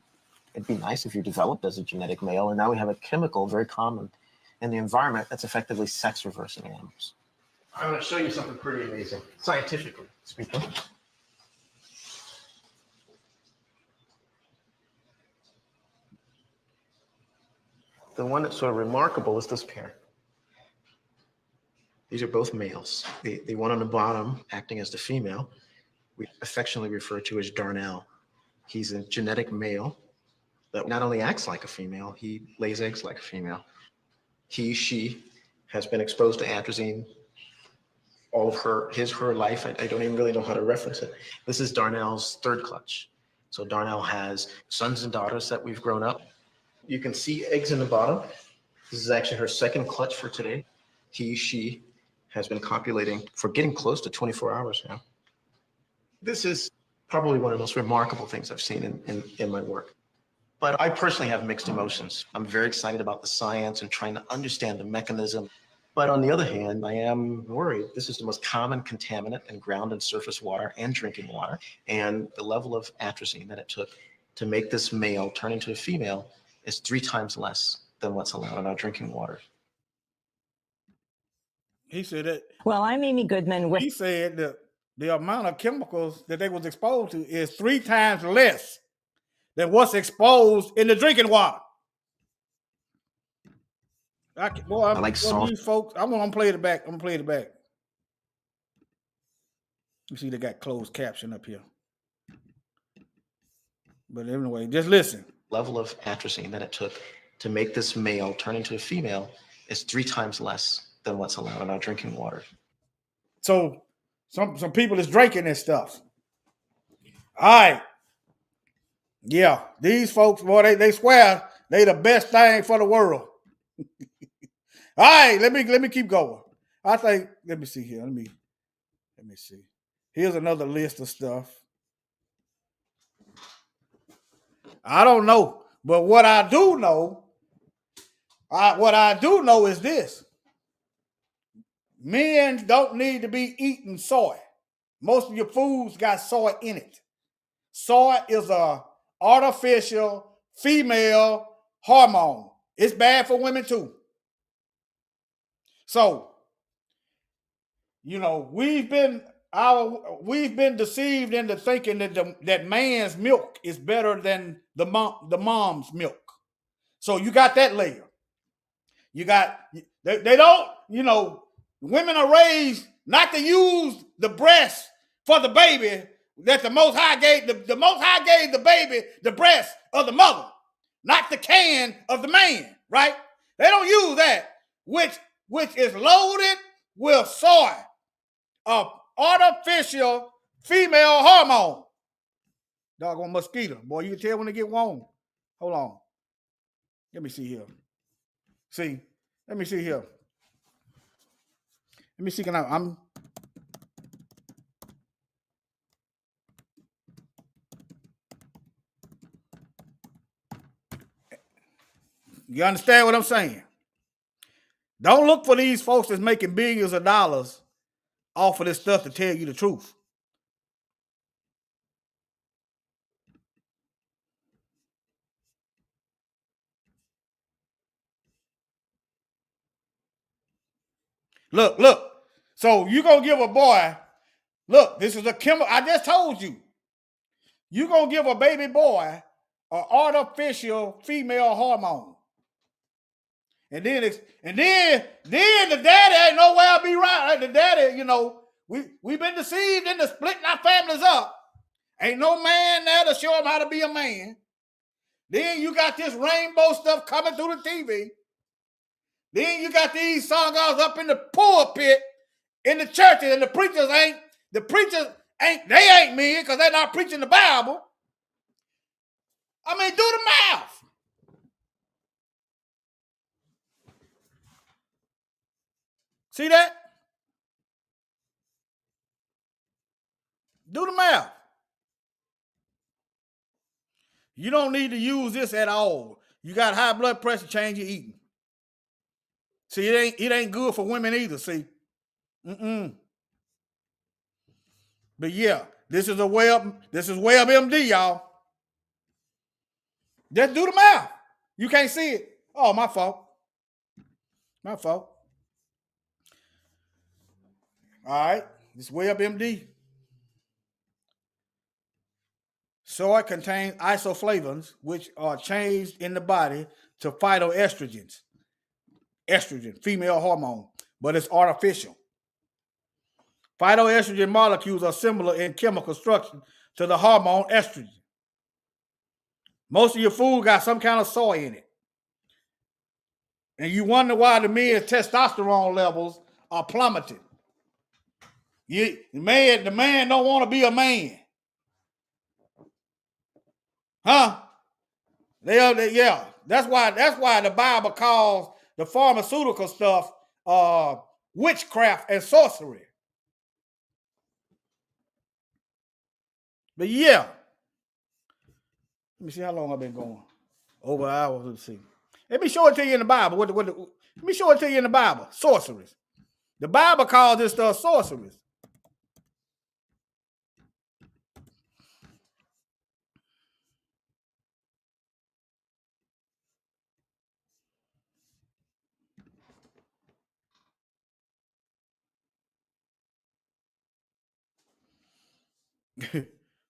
it'd be nice if you developed as a genetic male. And now we have a chemical very common in the environment that's effectively sex reversing animals. I'm going to show you something pretty amazing, scientifically speaking. The one that's sort of remarkable is this pair. These are both males. The one on the bottom, acting as the female, we affectionately refer to as Darnell. He's a genetic male that not only acts like a female, he lays eggs like a female. She has been exposed to atrazine all of her life. I don't even really know how to reference it. This is Darnell's third clutch. So Darnell has sons and daughters that we've grown up. You can see eggs in the bottom. This is actually her second clutch for today. She has been copulating for getting close to 24 hours now. This is probably one of the most remarkable things I've seen in my work. But I personally have mixed emotions. I'm very excited about the science and trying to understand the mechanism. But on the other hand, I am worried. This is the most common contaminant in ground and surface water and drinking water. And the level of atrazine that it took to make this male turn into a female is 3 times less than what's allowed in our drinking water. He said that. Well, I'm Amy Goodman with... He said that the amount of chemicals that they was exposed to is 3 times less than what's exposed in the drinking water. I like salt. These folks, I'm gonna play it back. I'm gonna play it back. You see, they got closed caption up here. But anyway, just listen. Level of atrazine that it took to make this male turn into a female is 3 times less than what's allowed in our drinking water. So some people is drinking this stuff. All right. Yeah, these folks, boy, they swear they the best thing for the world. All right, let me keep going. I think, let me see here. Let me see. Here's another list of stuff. I don't know, but what I do know is this. Men don't need to be eating soy. Most of your foods got soy in it. Soy is a artificial female hormone. It's bad for women too. So, you know, we've been deceived into thinking that man's milk is better than the mom's milk. So you got that layer. You got they don't, you know, women are raised not to use the breast for the baby that the Most High gave. The Most High gave the baby the breast of the mother, not the can of the man, right? They don't use that, which is loaded with soy, artificial female hormone. Doggone mosquito. Boy, you can tell when they get warm. Hold on. Let me see here. See, let me see here. Let me see. I'm. You understand what I'm saying? Don't look for these folks that's making billions of dollars off of this stuff to tell you the truth. Look. So you gonna give a boy, look, this is a chemical. I just told you. You gonna give a baby boy an artificial female hormone. And then the daddy ain't nowhere to be right. The daddy, you know, we've been deceived into splitting our families up. Ain't no man there to show him how to be a man. Then you got this rainbow stuff coming through the TV. Then you got these songers up in the pulpit in the churches, and the preachers ain't men because they're not preaching the Bible. I mean, do the math. See that? Do the math. You don't need to use this at all. You got high blood pressure, change your eating. See, it ain't good for women either, see. But yeah, this is Web MD, y'all. Just do the math. You can't see it. Oh, my fault. My fault. All right, this Web MD. Soy contains isoflavones, which are changed in the body to phytoestrogens. Estrogen, female hormone, but it's artificial. Phytoestrogen molecules are similar in chemical structure to the hormone estrogen. Most of your food got some kind of soy in it. And you wonder why the men's testosterone levels are plummeting. The man don't want to be a man. Huh? Yeah. That's why the Bible calls the pharmaceutical stuff witchcraft and sorcery. But yeah. Let me see how long I've been going. Over an hour. Let's see. Let me show it to you in the Bible. Let me show it to you in the Bible. Sorceries. The Bible calls this stuff sorceries.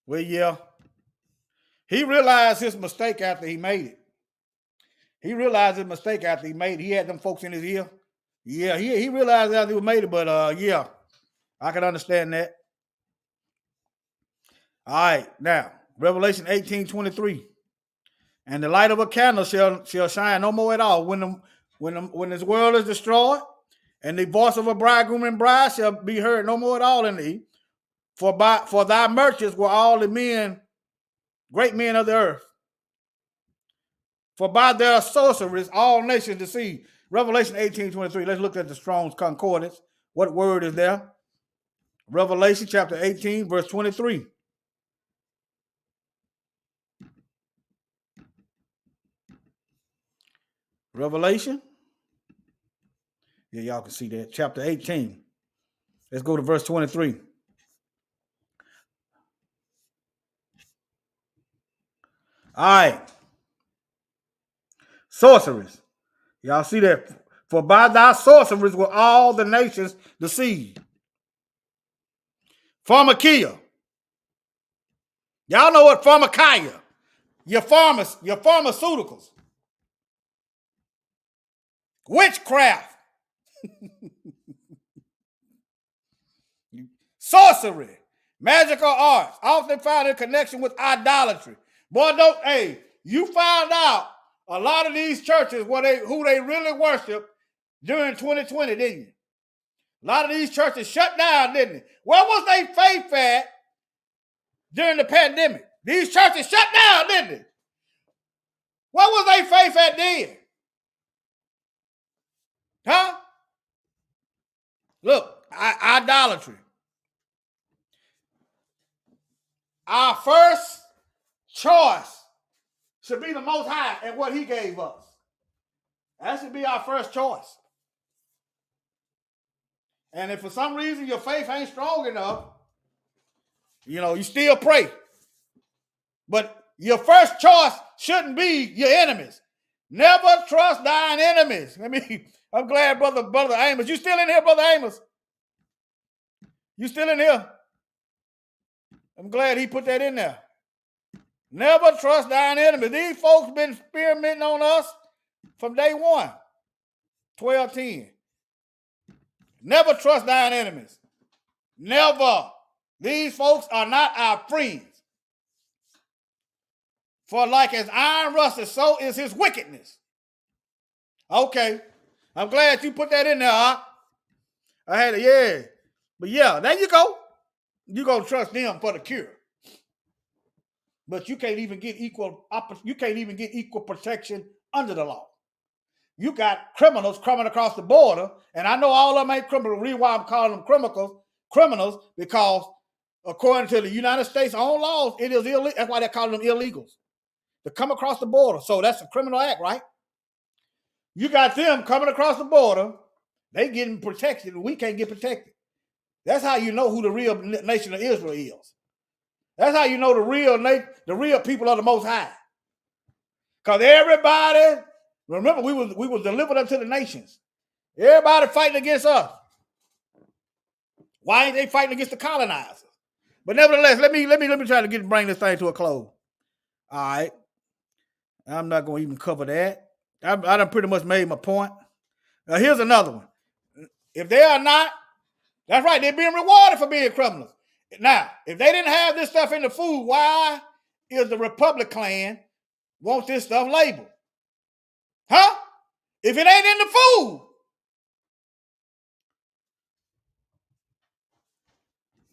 Well, yeah. He realized his mistake after he made it. He realized his mistake after he made it. He had them folks in his ear. Yeah, he realized after he made it, but yeah, I can understand that. All right, now, Revelation 18:23. And the light of a candle shall shine no more at all when this world is destroyed, and the voice of a bridegroom and bride shall be heard no more at all in thee. For thy merchants were all the men, great men of the earth. For by their sorceries all nations deceived. Revelation 18:23. Let's look at the Strong's Concordance. What word is there? Revelation chapter 18, verse 23. Revelation. Yeah, y'all can see that. Chapter 18. Let's go to verse 23. All right. Sorceries. Y'all see that? For by thy sorceries were all the nations deceived. Pharmakia. Y'all know what pharmakia? Your pharmaceuticals. Witchcraft. Sorcery. Magical arts. Often found in connection with idolatry. Boy, you found out a lot of these churches who they really worship during 2020, didn't you? A lot of these churches shut down, didn't they? Where was they faith at during the pandemic? These churches shut down, didn't they? Where was they faith at then? Huh? Look, idolatry. Our first choice should be the Most High and what He gave us. That should be our first choice. And if for some reason your faith ain't strong enough, you still pray. But your first choice shouldn't be your enemies. Never trust thine enemies. I'm glad, brother Amos. You still in here, brother Amos? You still in here? I'm glad he put that in there. Never trust thine enemies. These folks been experimenting on us from day one. 12:10. Never trust thine enemies. Never. These folks are not our friends. For like as iron rusted, so is his wickedness. Okay. I'm glad you put that in there, huh? I had it, yeah. But yeah, there you go. You're going to trust them for the cure. But you can't even get equal protection under the law. You got criminals coming across the border, and I know all of them ain't criminals. The reason why I'm calling them criminals, because according to the United States own laws, it is illegal. That's why they're calling them illegals. To come across the border. So that's a criminal act, right? You got them coming across the border. They getting protection, and we can't get protected. That's how you know who the real nation of Israel is. That's how you know the real people of the Most High. Because everybody, remember, we was delivered unto the nations. Everybody fighting against us. Why ain't they fighting against the colonizers? But nevertheless, let me try to bring this thing to a close. All right. I'm not going to even cover that. I done pretty much made my point. Now, here's another one. If they are not, that's right, they're being rewarded for being criminals. Now, if they didn't have this stuff in the food, why is the Republic clan want this stuff labeled? Huh? If it ain't in the food.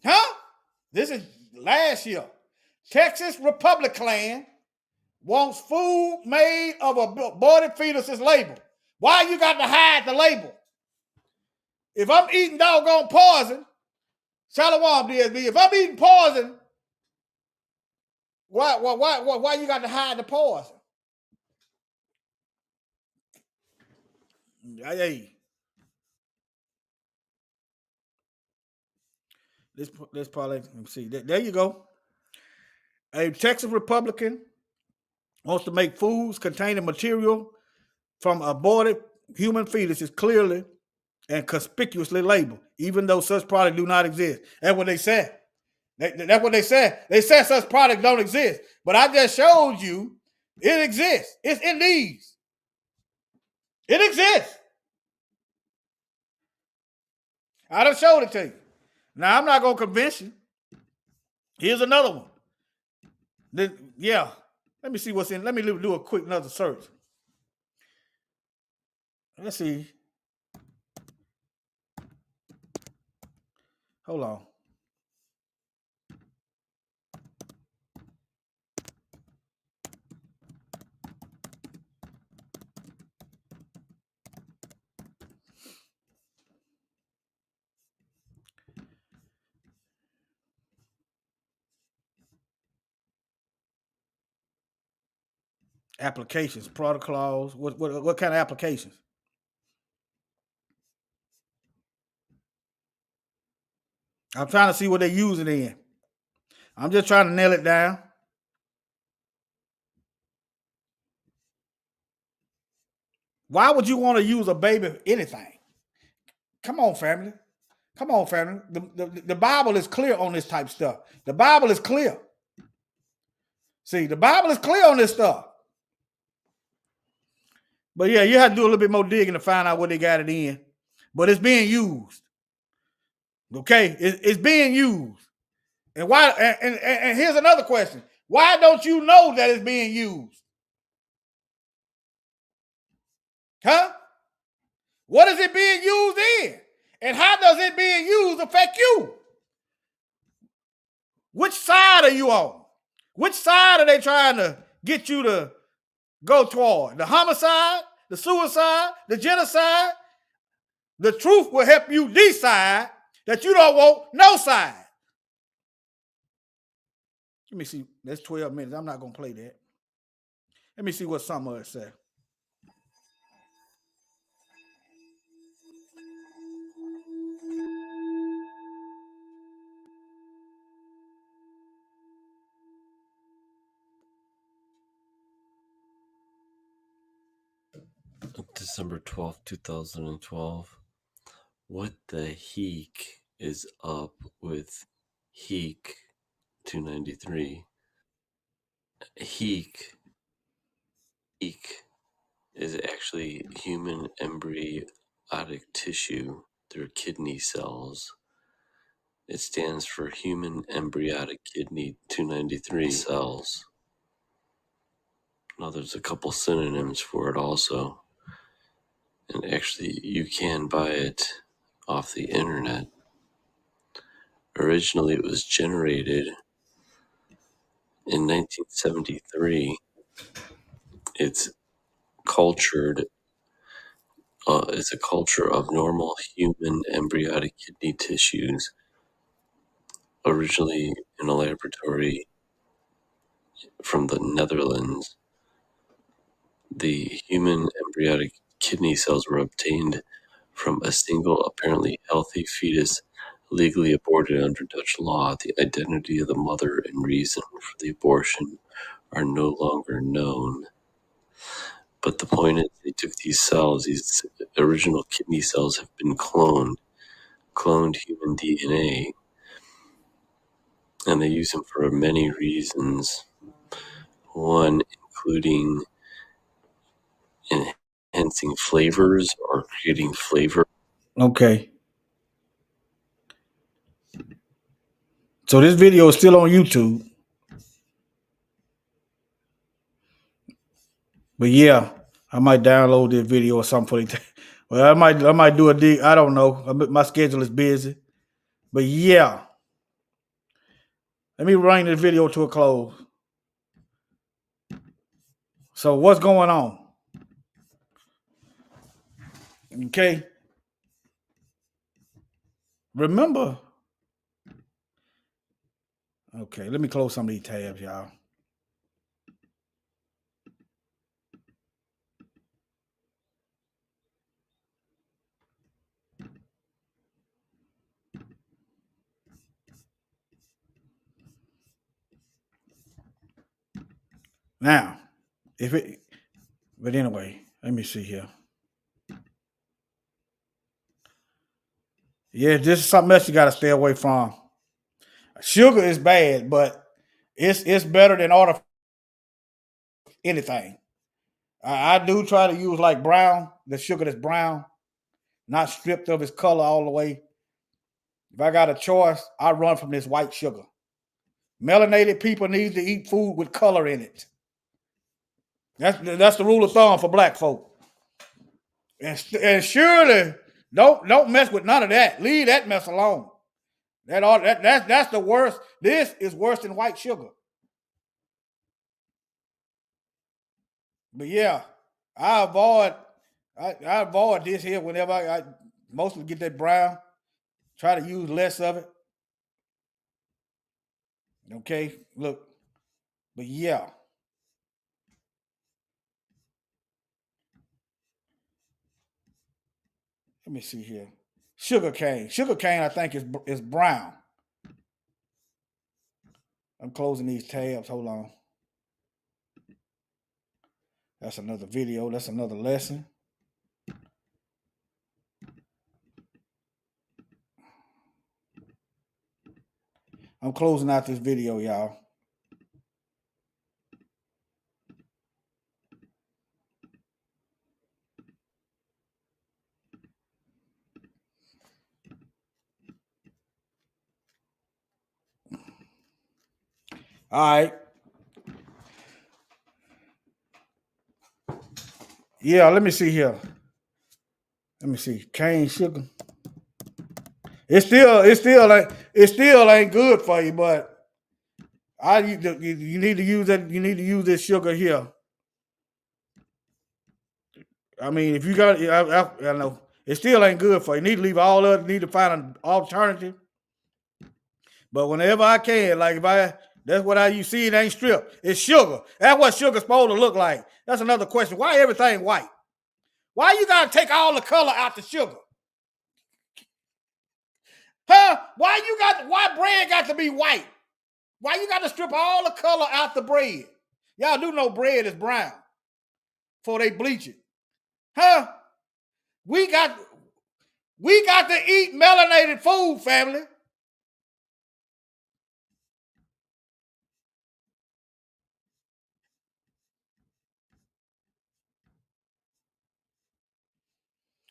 Huh? This is last year. Texas Republic clan wants food made of aborted fetuses labeled. Why you got to hide the label? If I'm eating doggone poison, Shalom DSB, if I'm eating poison, why you got to hide the poison? Hey. This probably, let me see. There you go. A Texas Republican wants to make foods containing material from aborted human fetuses clearly and conspicuously labeled, even though such products do not exist. That's what they said. That's what they said. They said such products don't exist. But I just showed you it exists. It's in these. It exists. I done showed it to you. Now, I'm not going to convince you. Here's another one. Let me see what's in. Let me do a quick another search. Let's see. Hold on. Applications, protocols. What kind of applications? I'm trying to see what they're using in. I'm just trying to nail it down. Why would you want to use a baby for anything? Come on, family. Come on, family. The Bible is clear on this type of stuff. The Bible is clear. See, the Bible is clear on this stuff. But yeah, you have to do a little bit more digging to find out what they got it in. But it's being used. Okay? It's being used. And why? And here's another question. Why don't you know that it's being used? Huh? What is it being used in? And how does it being used affect you? Which side are you on? Which side are they trying to get you to go toward? The homicide, the suicide, the genocide? The truth will help you decide that you don't want no side. Let me see. That's 12 minutes. I'm not going to play that. Let me see what some of it say. December 12th, 2012. What the heek is up with Heek 293? Heek is actually human embryonic tissue through kidney cells. It stands for human embryonic kidney 293 cells. Now there's a couple synonyms for it also. And actually you can buy it off the internet. Originally it was generated in 1973. It's cultured. It's a culture of normal human embryonic kidney tissues, originally in a laboratory from the Netherlands. The human embryonic kidney cells were obtained from a single apparently healthy fetus legally aborted under Dutch law. The identity of the mother and reason for the abortion are no longer known. But the point is, they took these cells, these original kidney cells have been cloned human DNA, and they use them for many reasons. One, including enhancing flavors or creating flavor. Okay. So this video is still on YouTube. But yeah, I might download this video or something for the well, I might do a dig. I don't know. My schedule is busy. But yeah. Let me bring this video to a close. So what's going on? Okay. Remember. Okay, let me close some of these tabs, y'all. Now, but anyway, let me see here. Yeah, this is something else you got to stay away from. Sugar is bad, but it's better than anything. I do try to use like brown, the sugar that's brown, not stripped of its color all the way. If I got a choice, I run from this white sugar. Melanated people need to eat food with color in it. That's the rule of thumb for black folk. And surely don't mess with none of that. Leave that mess alone. That's the worst. This is worse than white sugar. But yeah, I avoid this here whenever I mostly get that brown. Try to use less of it. Okay, look. But yeah. Let me see here. Sugar cane. Sugar cane, I think, is brown. I'm closing these tabs. Hold on. That's another video. That's another lesson. I'm closing out this video, y'all. All right. Yeah, let me see here. Let me see. Cane sugar. It still ain't good for you, but you need to use that. You need to use this sugar here. I mean, if you got, I know it still ain't good for you. You need to leave all of it. You need to find an alternative. But whenever I can, like that's what you see. It ain't stripped. It's sugar. That's what sugar's supposed to look like. That's another question. Why everything white? Why you gotta take all the color out the sugar? Huh? Why bread got to be white? Why you got to strip all the color out the bread? Y'all do know bread is brown before they bleach it. Huh? We got to eat melanated food, family.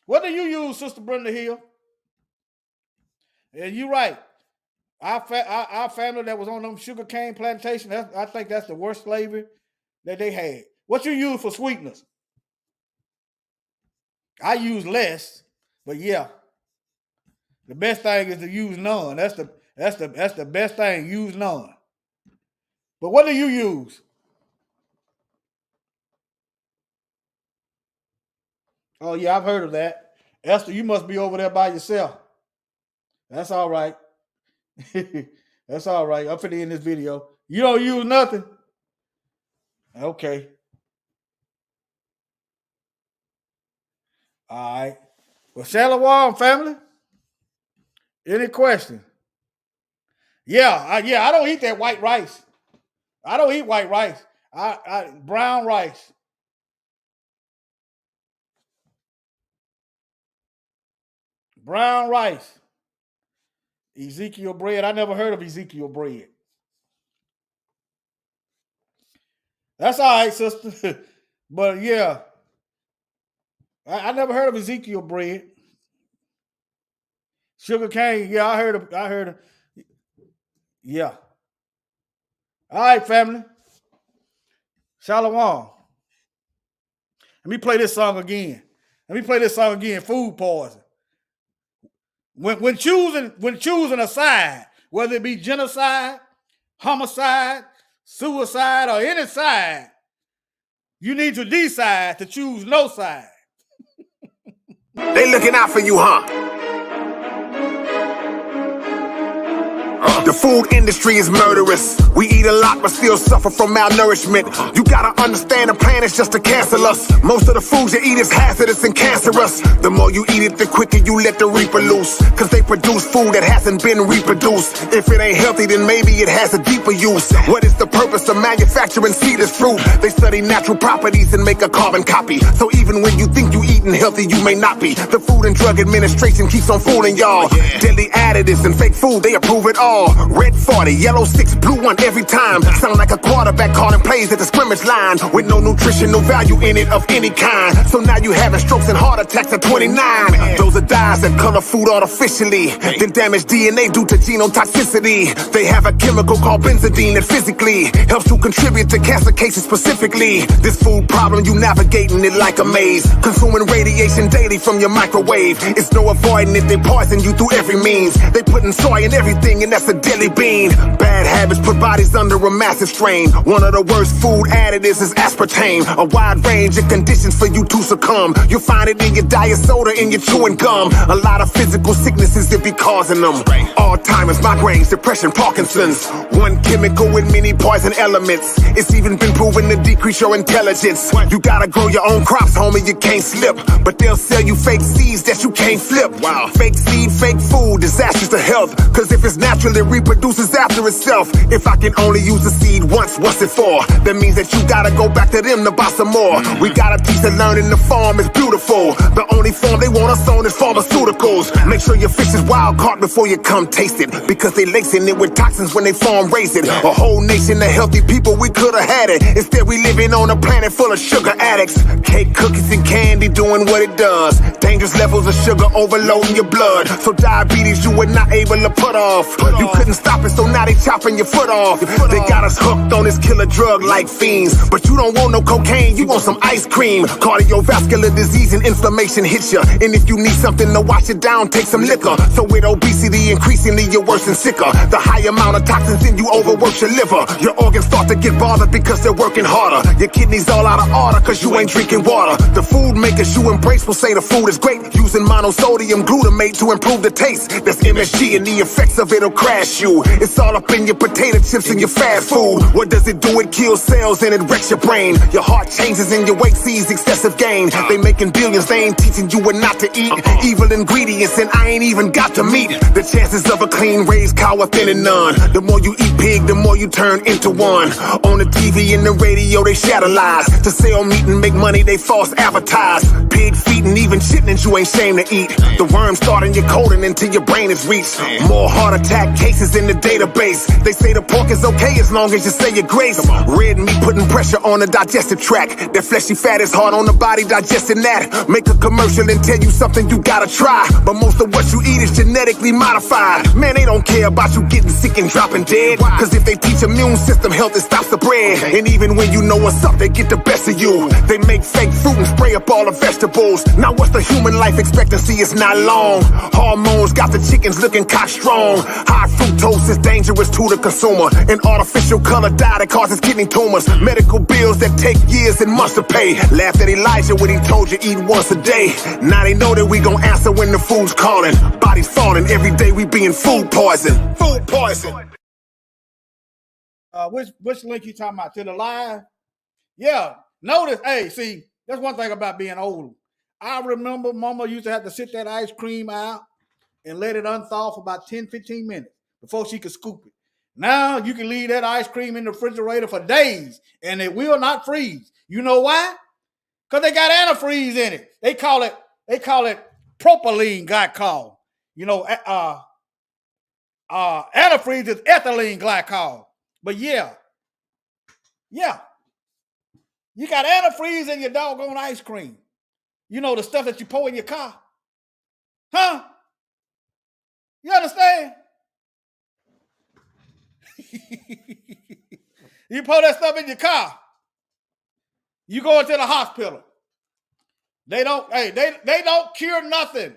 What do you use, Sister Brenda Hill? And you're right. Our family that was on them sugar cane plantation, I think that's the worst slavery that they had. What you use for sweeteners? I use less, but yeah. The best thing is to use none. That's the best thing. Use none. But what do you use? Oh yeah, I've heard of that. Esther, you must be over there by yourself. That's all right. That's all right. I'm finna end this video. You don't use nothing? Okay. All right. Well, Shalom, family. Any questions? Yeah, I don't eat that white rice. I don't eat white rice. I brown rice. Brown rice. Ezekiel bread. I never heard of Ezekiel bread. That's all right, sister. But yeah, I never heard of Ezekiel bread. Sugar cane. Yeah, I heard of. Yeah. All right, family. Shalom. Let me play this song again. Food poison. When choosing a side, whether it be genocide, homicide, suicide, or any side, you need to decide to choose no side. They looking out for you, huh? The food industry is murderous. We eat a lot but still suffer from malnourishment. You gotta understand the plan is just to cancel us. Most of the foods you eat is hazardous and cancerous. The more you eat it, the quicker you let the reaper loose. Cause they produce food that hasn't been reproduced. If it ain't healthy, then maybe it has a deeper use. What is the purpose of manufacturing seedless fruit? They study natural properties and make a carbon copy. So even when you think you eating healthy, you may not be. The Food and Drug Administration keeps on fooling y'all. Deadly additives and fake food, they approve it all. Red 40, yellow 6, blue 1 every time. Sound like a quarterback calling plays at the scrimmage line with no nutritional value in it of any kind. So now you having strokes and heart attacks at 29. Those are dyes that color food artificially, then damage DNA due to genome toxicity. They have a chemical called benzodine that physically helps to contribute to cancer cases specifically. This food problem, you navigating it like a maze. Consuming radiation daily from your microwave. It's no avoiding it, they poison you through every means. They putting soy in everything and that's a deadly bean. Bad habits put bodies under a massive strain. One of the worst food additives is aspartame. A wide range of conditions for you to succumb. You'll find it in your diet soda, in your chewing gum. A lot of physical sicknesses that be causing them. Alzheimer's, migraines, depression, Parkinson's. One chemical with many poison elements. It's even been proven to decrease your intelligence. You gotta grow your own crops, homie, you can't slip. But they'll sell you fake seeds that you can't flip. Wow. Fake seed, fake food, disastrous to health. Cause if it's natural, it reproduces after itself. If I can only use the seed once, what's it for? That means that you gotta go back to them to buy some more. We gotta teach and learn in the farm is beautiful. The only form they want us focus on is pharmaceuticals. Make sure your fish is wild caught before you come taste it, because they lacing it with toxins when they farm raise it. A whole nation of healthy people, we could have had it. Instead we living on a planet full of sugar addicts. Cake, cookies, and candy doing what it does. Dangerous levels of sugar overloading your blood. So diabetes you were not able to put off. You couldn't stop it, so now they chopping your foot off. They got us hooked on this killer drug like fiends. But you don't want no cocaine, you want some ice cream. Cardiovascular disease and inflammation hits you. And if you need something to wash it down, take some liquor. So with obesity increasingly you're worse and sicker. The high amount of toxins in you overworks your liver. Your organs start to get bothered because they're working harder. Your kidneys all out of order cause you ain't drinking water. The food makers you embrace will say the food is great, using monosodium glutamate to improve the taste. That's MSG and the effects of it'll crash you. It's all up in your potato chips and your fast food. What does it do? It kills cells and it wrecks your brain. Your heart changes and your weight sees excessive gain. They making billions, they ain't teaching you what not to eat. Evil ingredients and I ain't even got to meet. The chances of a clean raised cow are thin and none. The more you eat pig, the more you turn into one. On the TV and the radio they shatter lies. To sell meat and make money they false advertise. Pig feet and even chitlins you ain't shame to eat. The worms start in your colon until your brain is reached. More heart attack cases in the database. They say the pork is okay as long as you say your grace. Red meat putting pressure on the digestive tract. That fleshy fat is hard on the body digesting that. Make a commercial and tell you something you gotta try. But most of what you eat is genetically modified. Man, they don't care about you getting sick and dropping dead. Cause if they teach immune system health, it stops the bread. And even when you know what's up, they get the best of you. They make fake fruit and spray up all the vegetables. Now what's the human life expectancy? It's not long. Hormones got the chickens looking cock strong. High fructose is dangerous to the consumer. An artificial color dye that causes kidney tumors. Medical bills that take years and months to pay. Laughed at Elijah when he told you eat once a day. Now they know that we gon' answer when the food's calling. Bodies falling every day, we being food poison. Food poison. Which link you talking about? To the live? Yeah. Notice, hey, see, that's one thing about being old. I remember Mama used to have to sit that ice cream out and let it unthaw for about 10, 15 minutes before she could scoop it. Now you can leave that ice cream in the refrigerator for days and it will not freeze. You know why? Because they got antifreeze in it. They call it propylene glycol. You know, antifreeze is ethylene glycol. But yeah. You got antifreeze in your doggone ice cream. You know, the stuff that you pour in your car. Huh? You understand? You pour that stuff in your car. You go into the hospital. They don't cure nothing.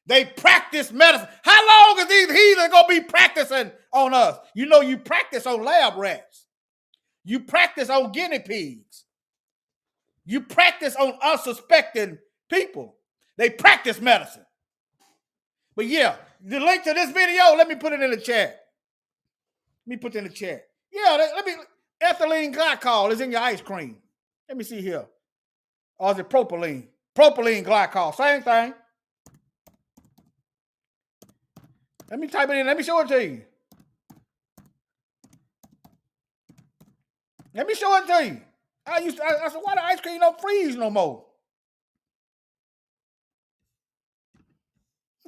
They practice medicine. How long is these heathens gonna be practicing on us? You know, you practice on lab rats. You practice on guinea pigs. You practice on unsuspecting people. They practice medicine. But yeah, the link to this video, let me put it in the chat. Let me put it in the chat. Yeah, ethylene glycol is in your ice cream. Let me see here. Or is it propylene? Propylene glycol, same thing. Let me type it in. Let me show it to you. Let me show it to you. I said, why the ice cream don't freeze no more?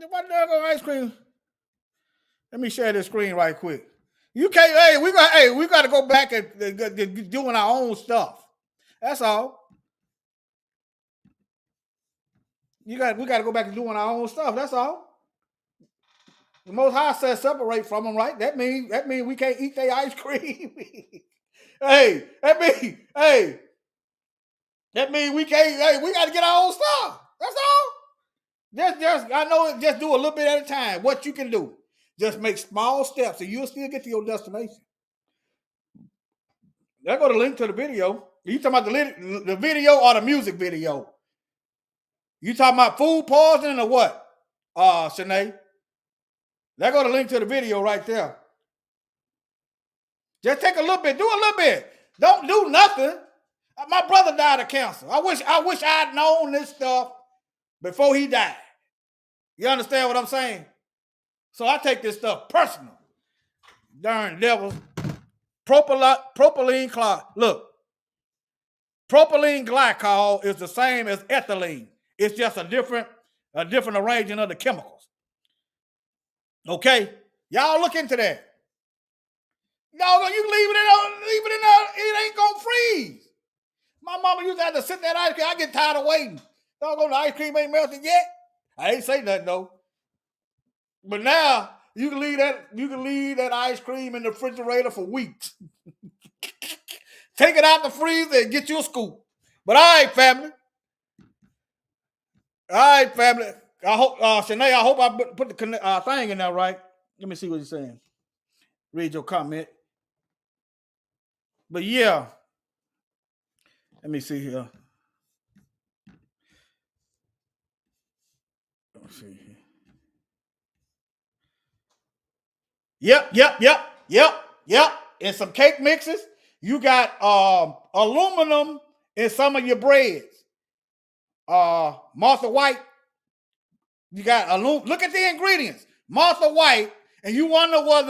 Why the doggone ice cream? Let me share this screen right quick. You can't, we got to go back and doing our own stuff. That's all. We got to go back and doing our own stuff. That's all. The Most High says separate from them, right? That means we can't eat their ice cream. That means we can't. Hey, we got to get our own stuff. That's all. I know. Just do a little bit at a time. What you can do, just make small steps, and you'll still get to your destination. There go the link to the video. You talking about the video or the music video? You talking about food poisoning or what? Shanae. There go the link to the video right there. Just take a little bit. Do a little bit. Don't do nothing. My brother died of cancer. I wish I'd known this stuff before he died. You understand what I'm saying? So I take this stuff personal. Darn devils. Propylene glycol is the same as ethylene. It's just a different a different arrangement of the chemicals. Okay? Y'all look into that. No, you leave it in there, it ain't gonna freeze. My mama used to have to sit that ice cream. I get tired of waiting. Doggone, the ice cream ain't melted yet. I ain't say nothing though. But now you can leave that ice cream in the refrigerator for weeks. Take it out the freezer and get you a scoop. But all right, family. All right, family. I hope, Shanae, I hope I put the thing in there right. Let me see what you're saying. Read your comment. But yeah. Let me see here. Let's see here. Yep. And some cake mixes. You got aluminum in some of your breads. Martha White. You got aluminum. Look at the ingredients. Martha White, and you wonder where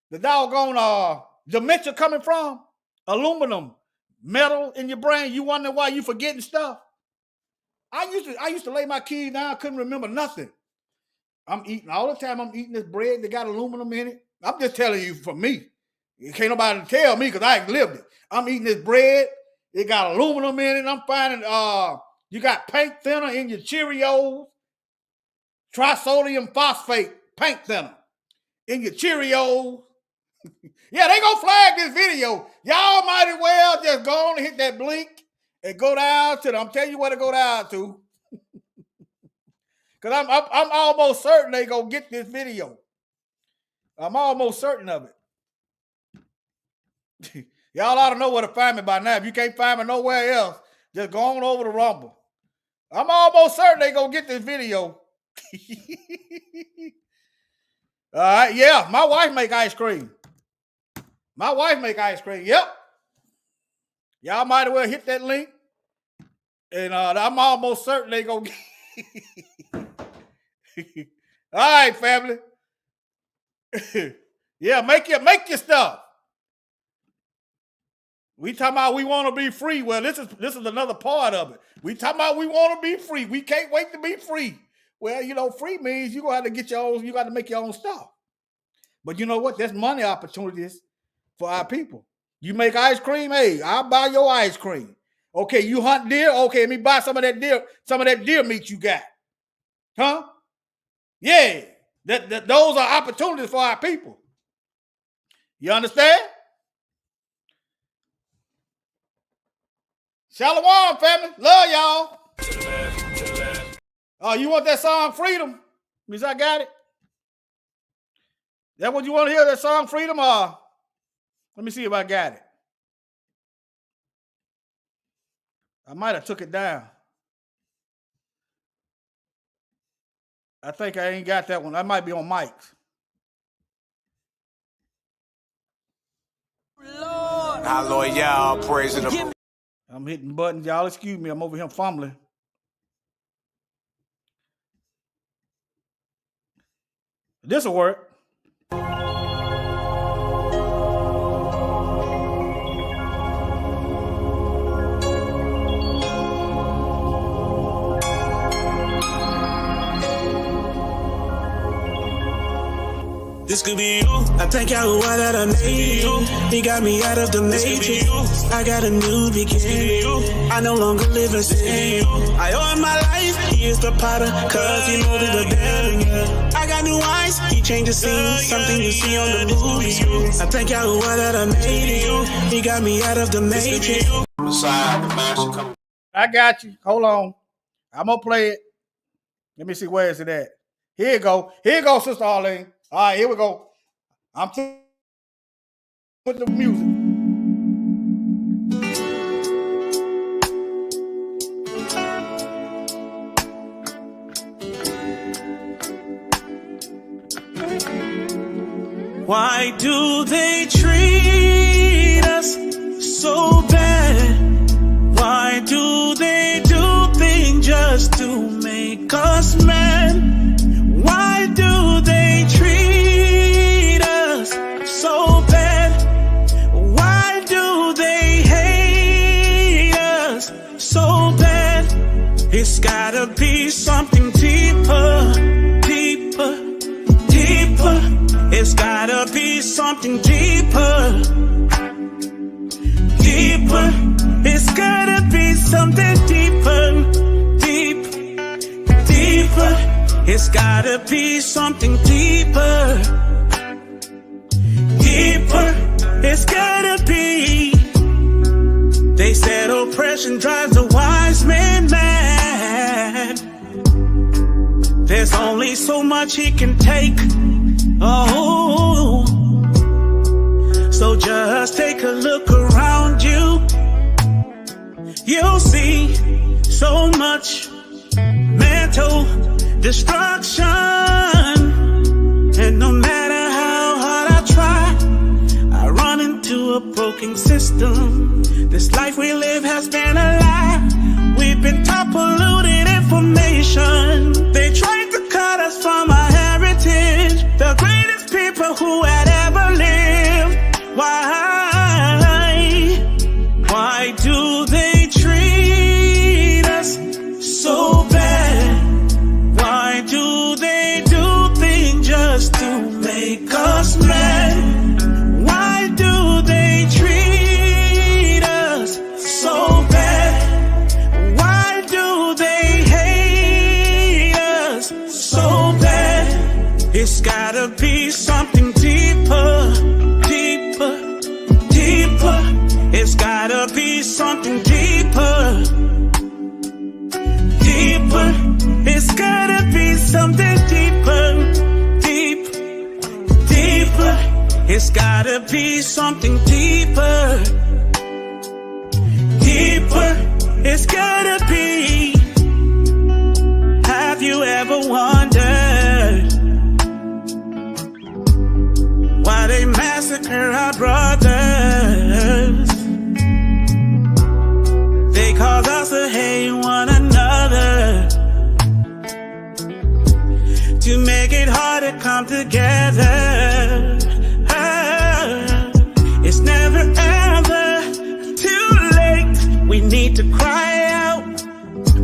the doggone dementia coming from? Aluminum, metal in your brain. You wonder why you forgetting stuff. I used to lay my kids down, couldn't remember nothing. I'm eating all the time. I'm eating this bread that got aluminum in it. I'm just telling you for me. It can't nobody tell me because I ain't lived it. I'm eating this bread. It got aluminum in it. I'm finding you got paint thinner in your Cheerios. Trisodium phosphate paint thinner in your Cheerios. Yeah, they gonna flag this video. Y'all might as well just go on and hit that blink and go down to I'm telling you where to go down to. Because I'm almost certain they gonna get this video. I'm almost certain of it. Y'all ought to know where to find me by now. If you can't find me nowhere else, just go on over to Rumble. I'm almost certain they gonna get this video. All right, yeah, my wife make ice cream. Yep. Y'all might as well hit that link. And I'm almost certain they gonna get. All right, family. Yeah, make your stuff. We talking about we want to be free. Well, this is another part of it. We talking about we want to be free. We can't wait to be free. Well, free means you gonna have to get your own. You got to make your own stuff. But you know what? There's money opportunities for our people. You make ice cream. Hey, I'll buy your ice cream. Okay, you hunt deer. Okay, let me buy some of that deer meat you got. Huh? Yeah. Those are opportunities for our people. You understand? Shalom, family. Love y'all. Oh, you want that song Freedom? Means I got it. That what you want to hear, that song Freedom? Let me see if I got it. I might have took it down. I think I ain't got that one. I might be on Mike's. Lord. Hallelujah, praise the. I'm hitting buttons. Y'all excuse me. I'm over here fumbling. This'll work. This could be you. I thank Yahweh that I made you. He got me out of the matrix. I got a new beginning. I no longer live in sin. I owe him my life. He is the potter, cause he molded the building. I got new eyes. He changed the scene. Something you see on the movie. I thank Yahweh that I made you. He got me out of the matrix. I got you. Hold on. I'm gonna play it. Let me see, where is it at? Here you go. Here you go, Sister Arlene. All right, here we go. I'm with the music. Why do they treat us so bad? Why do they do things just to make us mad? Why do they treat us so bad? Why do they hate us so bad? It's gotta be something deeper, deeper, deeper. It's gotta be something deeper, deeper. It's gotta be something deeper, deep, deeper. It's gotta be something deeper, deeper. It's gotta be. They said oppression drives a wise man mad. There's only so much he can take. Oh, so just take a look around you. You'll see so much mental destruction. And no matter how hard I try, I run into a broken system. This life we live has been a lie. We've been taught polluted information. They tried to cut us from our heritage, the greatest people who had ever lived. Why do they treat us so bad? Why do they do things just to make us mad? Why do they treat us so bad? Why do they hate us so bad? It's gotta be something deeper, deeper, deeper. It's gotta be something deeper, deeper. It's gotta be something deeper, deep, deeper. It's gotta be something deeper, deeper. It's gotta be. Have you ever wondered why they massacre our brothers? They cause us to hate one another, to make it hard to come together. It's never ever too late. We need to cry out.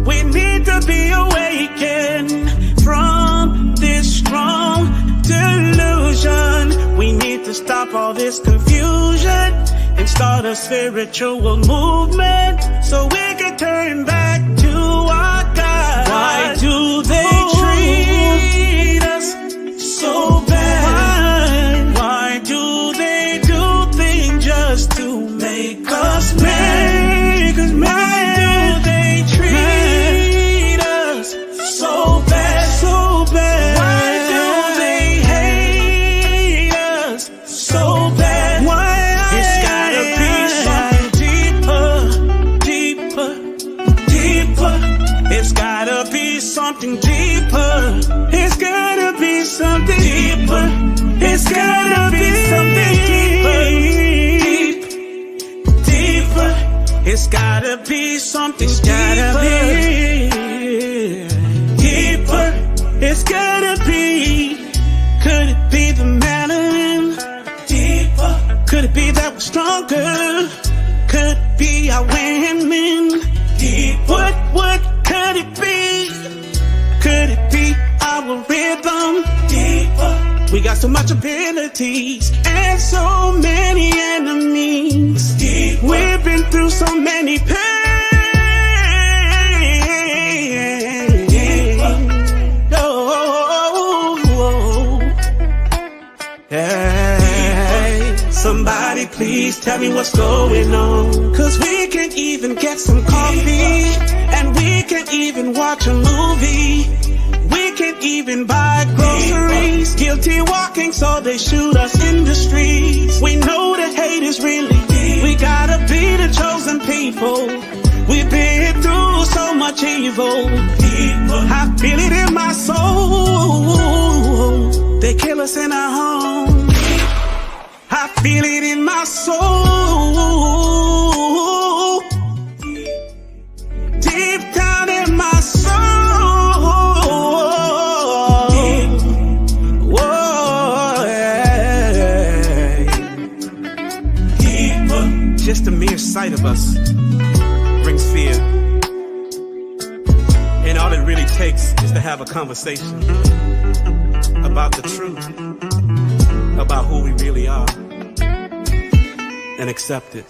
We need to be awakened from this strong delusion. We need to stop all this confusion and start a spiritual movement so we can turn back to our God. Why do they treat us so bad? Why do they do things just to make us mad? Why do they treat us so bad? So bad. Why do they hate us so bad? Why? It's gotta be something deeper, deeper, deeper. It's gotta be something deeper. It's gotta be something deeper. It's gotta be something deeper, deep, deeper. It's gotta be something deeper. It's gotta be. Could it be the melanin? Deeper. Could it be that we're stronger? Could it be our women? Deeper. What could it be? Could it be our rhythm? Deeper. We got so much abilities and so many enemies. Deeper. We've been through so many pain. Hey, somebody please tell me what's going on. Cause we can't even get some coffee, and we can't even watch a movie. We can't even buy groceries. Guilty walking, so they shoot us in the streets. We know the hate is really deep. We gotta be the chosen people. We've been through so much evil. I feel it in my soul. They kill us in our home. I feel it in my soul. Deep down in my soul. Whoa, yeah. Just the mere sight of us brings fear. And All it really takes is to have a conversation about the truth, about who we really are, and accept it.